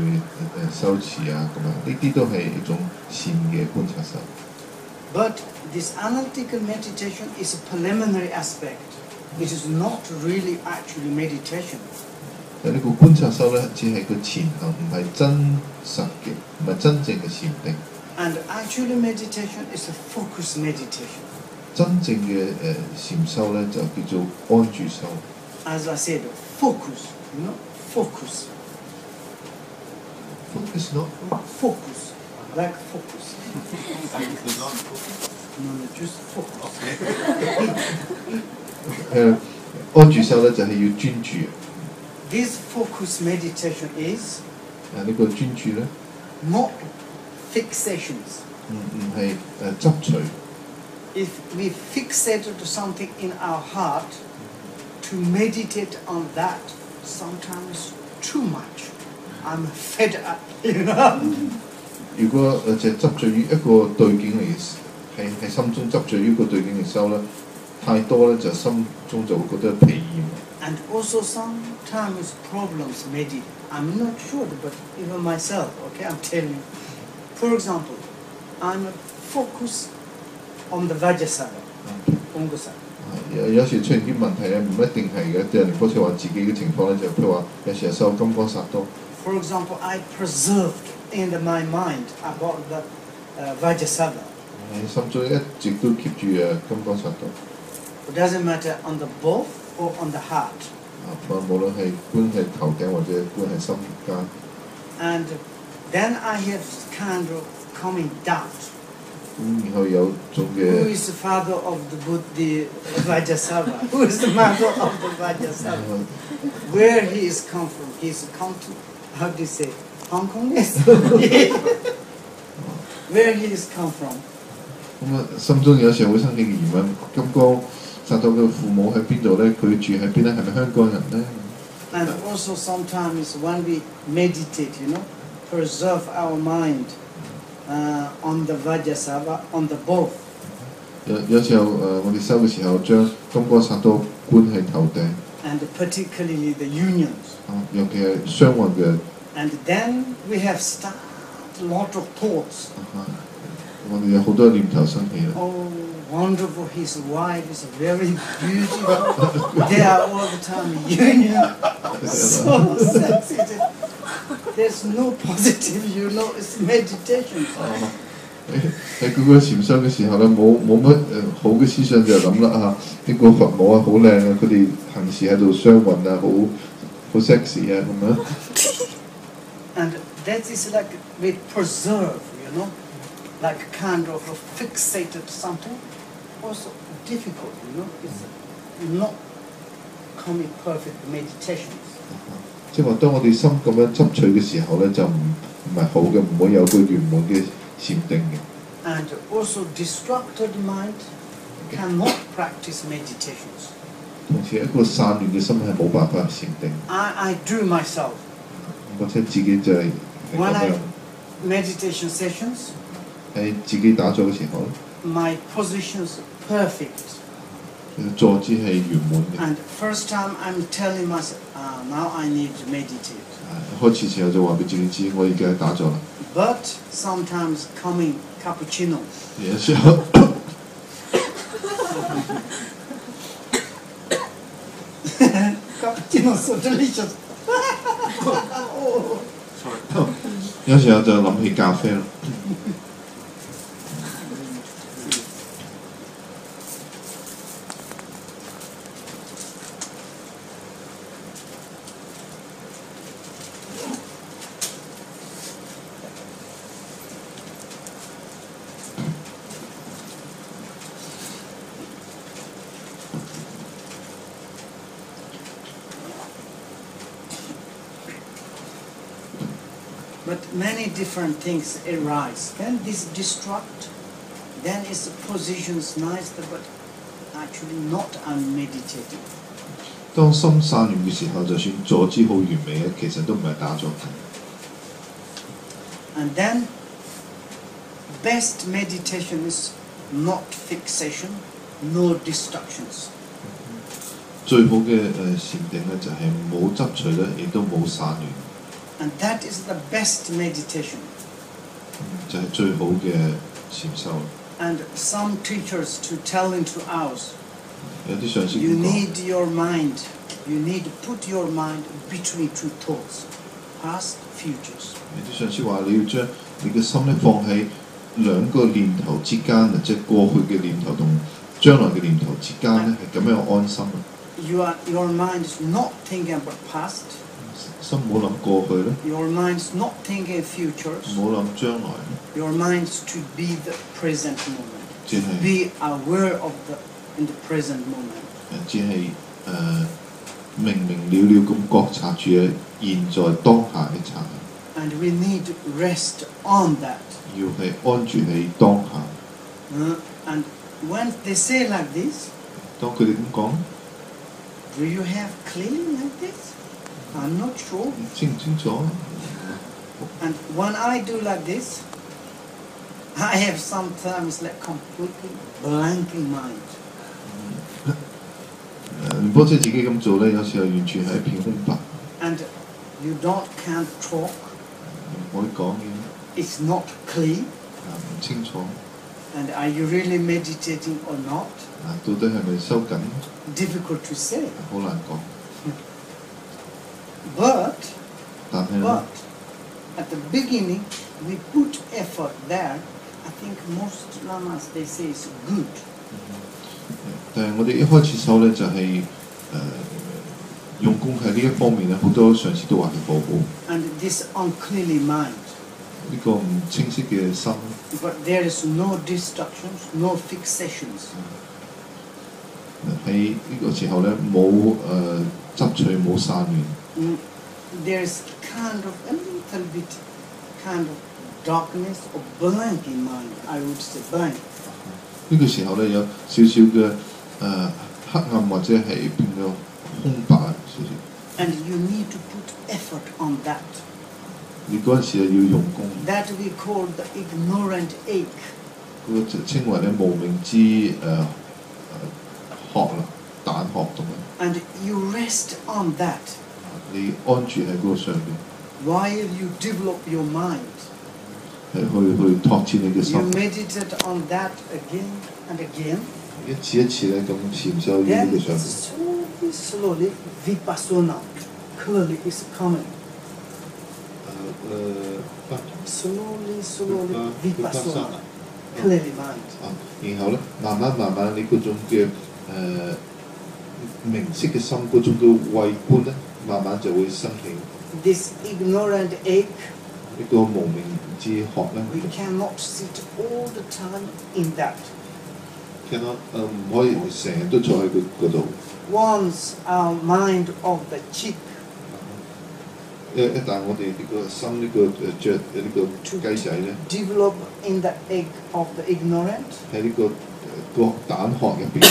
修持啊？咁樣呢啲都係一種善嘅觀察修。But this analytical meditation is a preliminary aspect. It is not really actually meditation. 呢個觀察修咧，只係個前行，唔係真實嘅，唔係真正嘅禪定。And actually meditation is a focus meditation. 真正嘅禪修咧，就叫做安住修。As I said, focus, focus. Focus not focus, like focus. No, just focus. 安住修咧就係要專注。This focus meditation is 呢個專注咧 not fixations. 唔係執取。If we fixate to something in our heart, to meditate on that, sometimes too much. I'm fed up, 如果就執著於一個對境嚟，喺心中執著於一個對境嚟修咧，太多咧就心中就會覺得疲厭。And also sometimes problems maybe, I'm not sure, but even myself, okay, I'm telling you. For example, I'm focused on the Vajrasattva, Ongosatva. 有時出現啲問題咧，唔一定係嘅。啲人好似話自己嘅情況咧，就譬如話有時係修金剛薩埵。For example, I preserved in my mind about the Vajrasattva. 心中一直都 keep 住金剛薩埵。It doesn't matter on the both or on the heart. 無論係觀係頭頸或者觀係心間。And then I have kind of coming doubt. 咁然後有種 Who 嘅 is the father of the Vajrasattva? Who is the mother of the Vajrasattva? Where he is come from? He is come to, how do you say, Hong Kongese? Where he is come from? 咁啊，心中有時候會生起疑問：金剛薩埵嘅父母喺邊度咧？佢住喺邊咧？係咪香港人咧？ And also sometimes when we meditate, preserve our mind on the Vajrasattva, on the both. 有時候我哋修嘅時候，將金剛薩埵觀喺頭頂， And particularly the unions. 尤其係雙運嘅。 And then we have started a lot of thoughts. 我哋有好多念頭生起啦。 Oh, wonderful! His wife is very beautiful. They are all the time union. So sensitive. There's no positive, it's meditation. 喺佢個禪修嘅時候咧，冇乜好嘅思想就諗啦嚇，呢個佛母啊好靚啊，佢哋行事喺度雙運啊，好 sexy 啊咁樣。And that is like we preserve, like kind of a fixated something. Also difficult, It's not coming perfect meditations. 即係話，當我哋心咁樣執取嘅時候咧，就唔係好嘅，唔會有個圓滿嘅禪定嘅。And also distracted mind cannot practice meditations. 同時一個散亂嘅心係冇辦法禪定。I do myself. 或者自己就係咁 When I 樣 meditation sessions, 喺自己打坐嘅時候， my positions perfect. 坐姿係圓滿嘅。 And first time I'm telling myself, now I need to meditate. 開始時候就話俾自己知，我而家打坐啦。 But sometimes coming cappuccino. 有時候Cappuccino so delicious. Oh. 有時候就諗起咖啡啦。But many different things arise. Then this destruct, then its position's nice, but actually not unmeditated. 當心散亂嘅時候，就算坐姿好完美嘅，其實都唔係打坐緊。 And then best meditation is not fixation, no distractions. 最好嘅禪定咧，就係冇執取咧，亦都冇散亂， And that is the best meditation. 就係最好嘅禪修。 And some teachers to tell into ours, 有啲上師 you 咁講。 need your mind, you need to put your mind between two thoughts, past, futures. 有啲上師話你要將你嘅心咧放喺兩個念頭之間，即係過去嘅念頭同將來嘅念頭之間咧，係咁樣安心啊！ Your mind is not thinking about past, 心唔好諗過去咧， your mind is not thinking futures, 唔好諗將來咧， your mind is to be the present moment, 只係 be aware of in the present moment. 只係明明了了咁覺察住嘅現在當下嘅剎那， And we need to rest on that. 要係安住喺當下。 And when they say like this, 當佢哋咁講， do you have clean like this? I'm not sure. 清唔清楚？ And when I do like this, I have sometimes like completely blanking mind. 唔好即係自己咁做咧，有時候完全係一片空白， And you can't talk. 唔可以講嘢， It's not clean. 唔清楚。 And are you really meditating or not? 到底係咪收緊？ Difficult to say. 好難講。 But 但係咧 But at the beginning, we put effort there. I think most lamas they say it's good. 但係我哋一開始修咧就係、用功喺呢一方面咧，好多上師都話係好好。 And this unclean mind, 呢個唔清晰嘅心。But there is no distractions, no fixations. 喺呢個時候咧，冇執取，冇散亂。There is a little bit kind of darkness or blank in mind. I would say blank. 呢個時候咧，有少少嘅黑暗或者係變咗空白少少。And you need to put effort on that. 你嗰陣時要用功。That we call the ignorant ache. 嗰個就稱為咧無明之殼啦，蛋殼咁樣。And you rest on that. 你安住喺嗰個上邊。While you develop your mind. 係去拓展你嘅心。You meditate on that again and again. 一次一次咧咁潛修於呢個上邊。Slowly, vipassana clearly is coming. Slowly, vipassana clearly mind. 然後咧，慢慢你嗰種嘅明晰嘅心，嗰種嘅慧觀咧，慢慢就會生起。This ignorant ache. 呢個無明之殼咧。We cannot sit all the time in that. 唔可以成日都坐喺嗰度。Once our mind of the chick. 一旦我哋呢個心呢個著呢個雞仔咧 develop in the egg of the ignorant. 喺呢個蛋殼入邊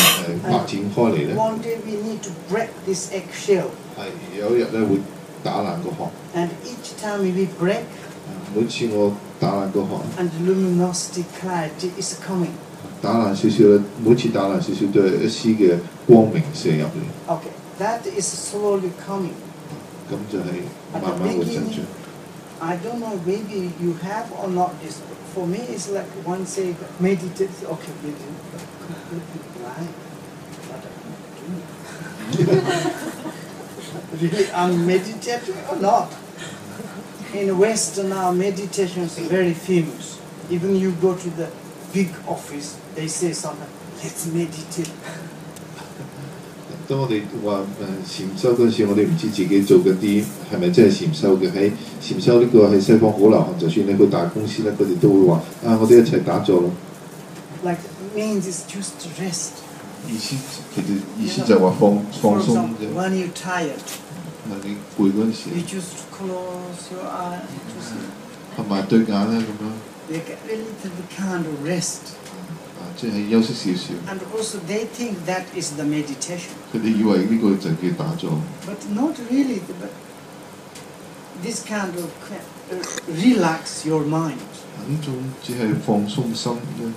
發展開嚟咧。One day we need to break this egg shell. 係有一日咧會打爛個殼。And each time we break. 每次我打爛個殼。And luminosity clarity is coming. 打爛少少咧，每次打爛少少都係一絲嘅光明射入嚟。Okay, that is slowly coming. 咁就係慢慢會增長。I don't know, maybe you have or not this. For me, it's like one say meditate. Okay, meditate. Completely blind. What am I doing? Really, I'm meditating or not? In West now, meditation is very famous. Even you go to the big office, they say something. Let's meditate. 當我哋話禪修嗰陣時，我哋唔知自己做緊啲係咪真係禪修嘅。喺禪修呢個喺西方好流行，就算你去大公司咧，佢哋都會話我哋一齊打坐咯。Like means it's just rest. 其實意思就係話放鬆啫。When you're tired. 你攰嗰陣時。You just close your eyes. 合埋對眼咧咁樣。They get a little bit kind of rest. 即係休息少少。And also they think that is the meditation. 佢哋以為呢個就叫打坐。But not really. But this kind of relax your mind. 呢種只係放鬆心啫。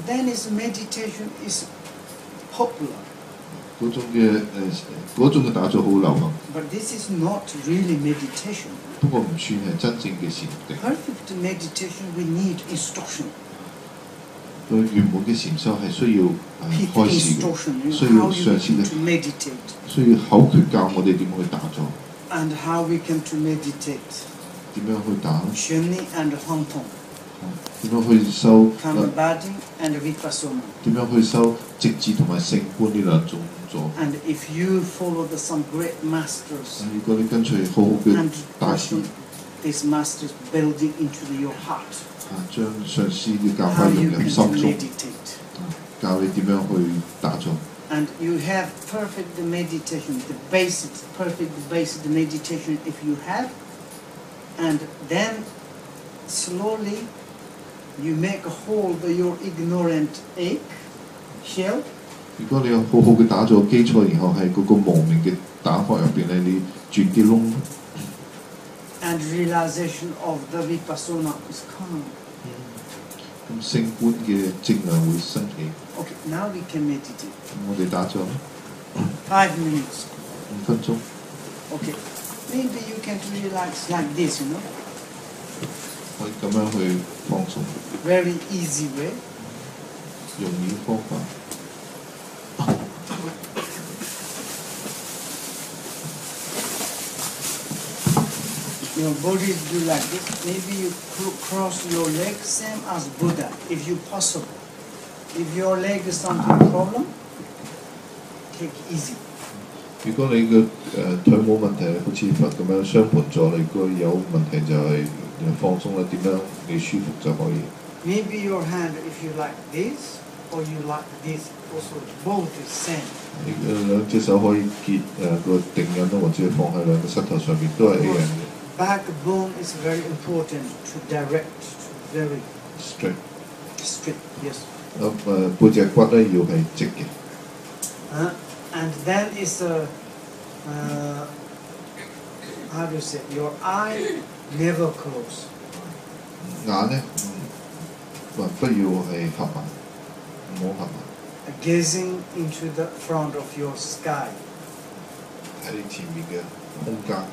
Then is meditation is popular. 嗰種嘅打坐好流行。But this is not really meditation. 不過唔算係真正嘅禪定。Perfect meditation we need instruction. 對圓滿嘅禪修係需要開示嘅，需要上師嘅，需要口訣教我哋點樣去打坐。And how we can to meditate. 點樣去打 Shuni and Hongtong. 點樣去修 Kamabadi and Vipassana. 點樣去修直智同埋勝觀呢兩種座。And if you follow some great masters. 如果你跟隨好好嘅大師 these masters building into your heart. 將上師嘅教法融入心中，教你點樣去打坐。And you have perfect meditation, the basics, perfect basic meditation if you have, and then slowly you make a hole your ignorant ache shell. 如果你有好好嘅打坐基礎，然後喺嗰個無明嘅蛋殼入邊咧，你轉啲窿。And realization of the vipassana is coming. 咁勝觀嘅正量會升起。Okay, now we can meditate. 我哋打坐 5 minutes. 5分鐘。Okay, maybe you can relax like this, you know. 可以咁樣去放鬆。Very easy way. 容易方法。Your body do like this. Maybe you cross your legs same as Buddha, if you possible. If your leg is something problem, take easy. 如果你嘅腿冇問題，好似佛咁樣雙盤坐，你如果有問題就係放鬆啦，點樣你舒服就可以。Maybe your hand, if you like this, or you like this, also both is same. 兩隻手可以結個定印啦，或者放喺兩個膝頭上面，都係一樣嘅。Backbone is very important to direct, to very straight。straight, yes. 背脊骨咧要係直嘅。And then is how do you say? Your eye never close. 眼咧，不要係合埋，唔好合埋。Gazing into the front of your sky. 喺你前面嘅空間。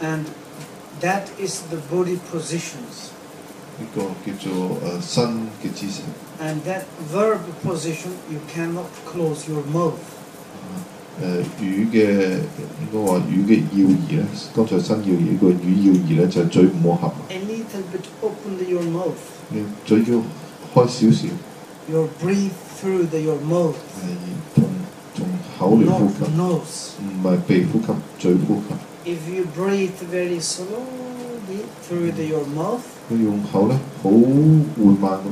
And that is the body positions. 呢個叫做身嘅姿勢。And that verb position, you cannot close your mouth. 魚嘅應該話魚嘅要義咧，剛才新要義個魚要義咧就係嘴唔好合埋。A little bit open your mouth. 你嘴要開少少。You breathe through your mouth. 係從口嚟呼吸。Not nose. 唔係鼻呼吸，嘴呼吸。If you breathe very slowly through your mouth, 佢用口咧好緩慢咁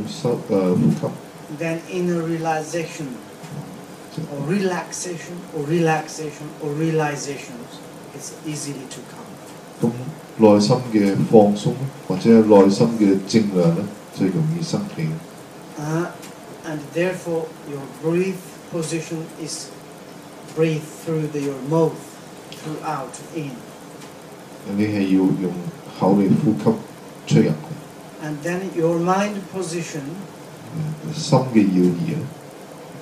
呼吸。then inner realization, or relaxation, or relaxation, or realizations is easily to come. 咁內心嘅放鬆或者內心嘅正量咧，就容易生起。And therefore, your breathe position is breathe through your mouth, throughout in. 你係要用口嚟呼吸出入。And then your mind position. 心嘅要義。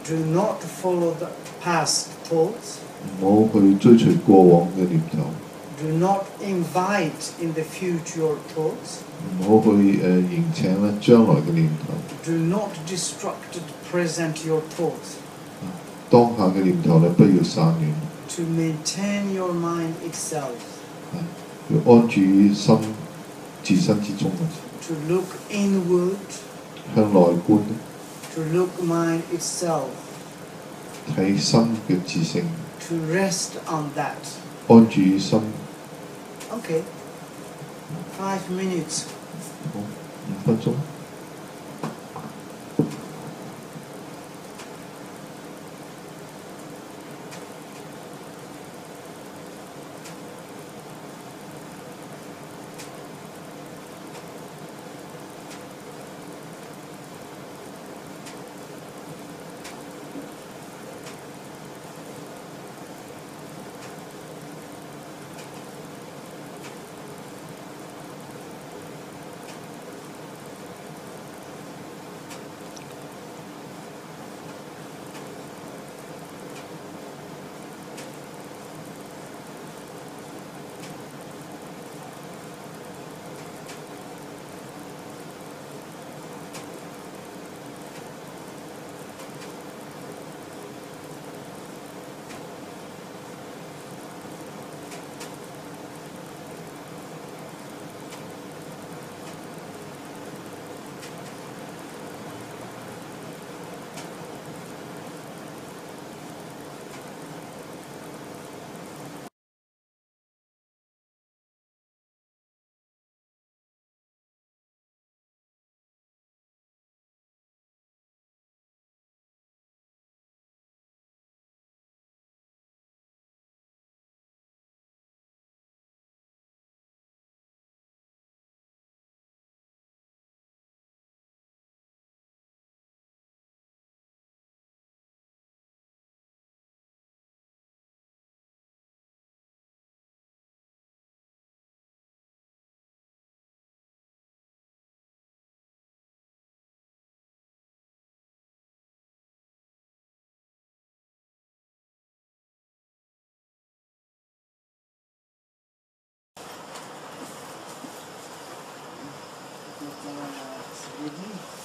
Do not follow the past thoughts. 唔好去追隨過往嘅念頭。Do not invite in the future thoughts. 唔好去迎請咧將來嘅念頭。Do not distract present your thoughts. 當下嘅念頭咧，不要散亂。To maintain your mind itself. 要安住於心自身之中。To look inward. 向內觀。To look mind itself. 睇心嘅自性。To rest on that. 安住於心。Okay. 5 minutes. 好，5分鐘。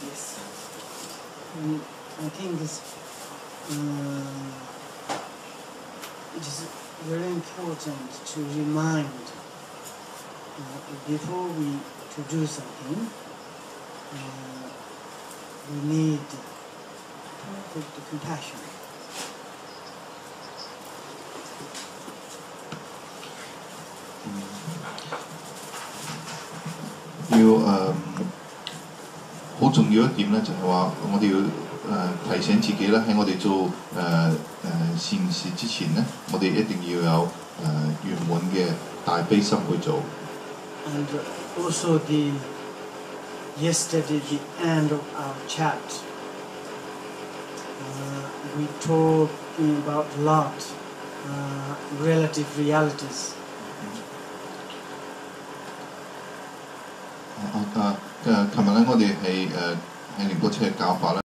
Yes. I think it is very important to remind before we to do something, we need perfect compassion. 要好重要一點咧，就係話我哋要提醒自己咧，喺我哋做善事之前咧，我哋一定要有圓滿嘅大悲心去做。And also yesterday the end of our chat, we talking about a lot relative realities. 琴日咧，我哋係靈波車嘅教法咧。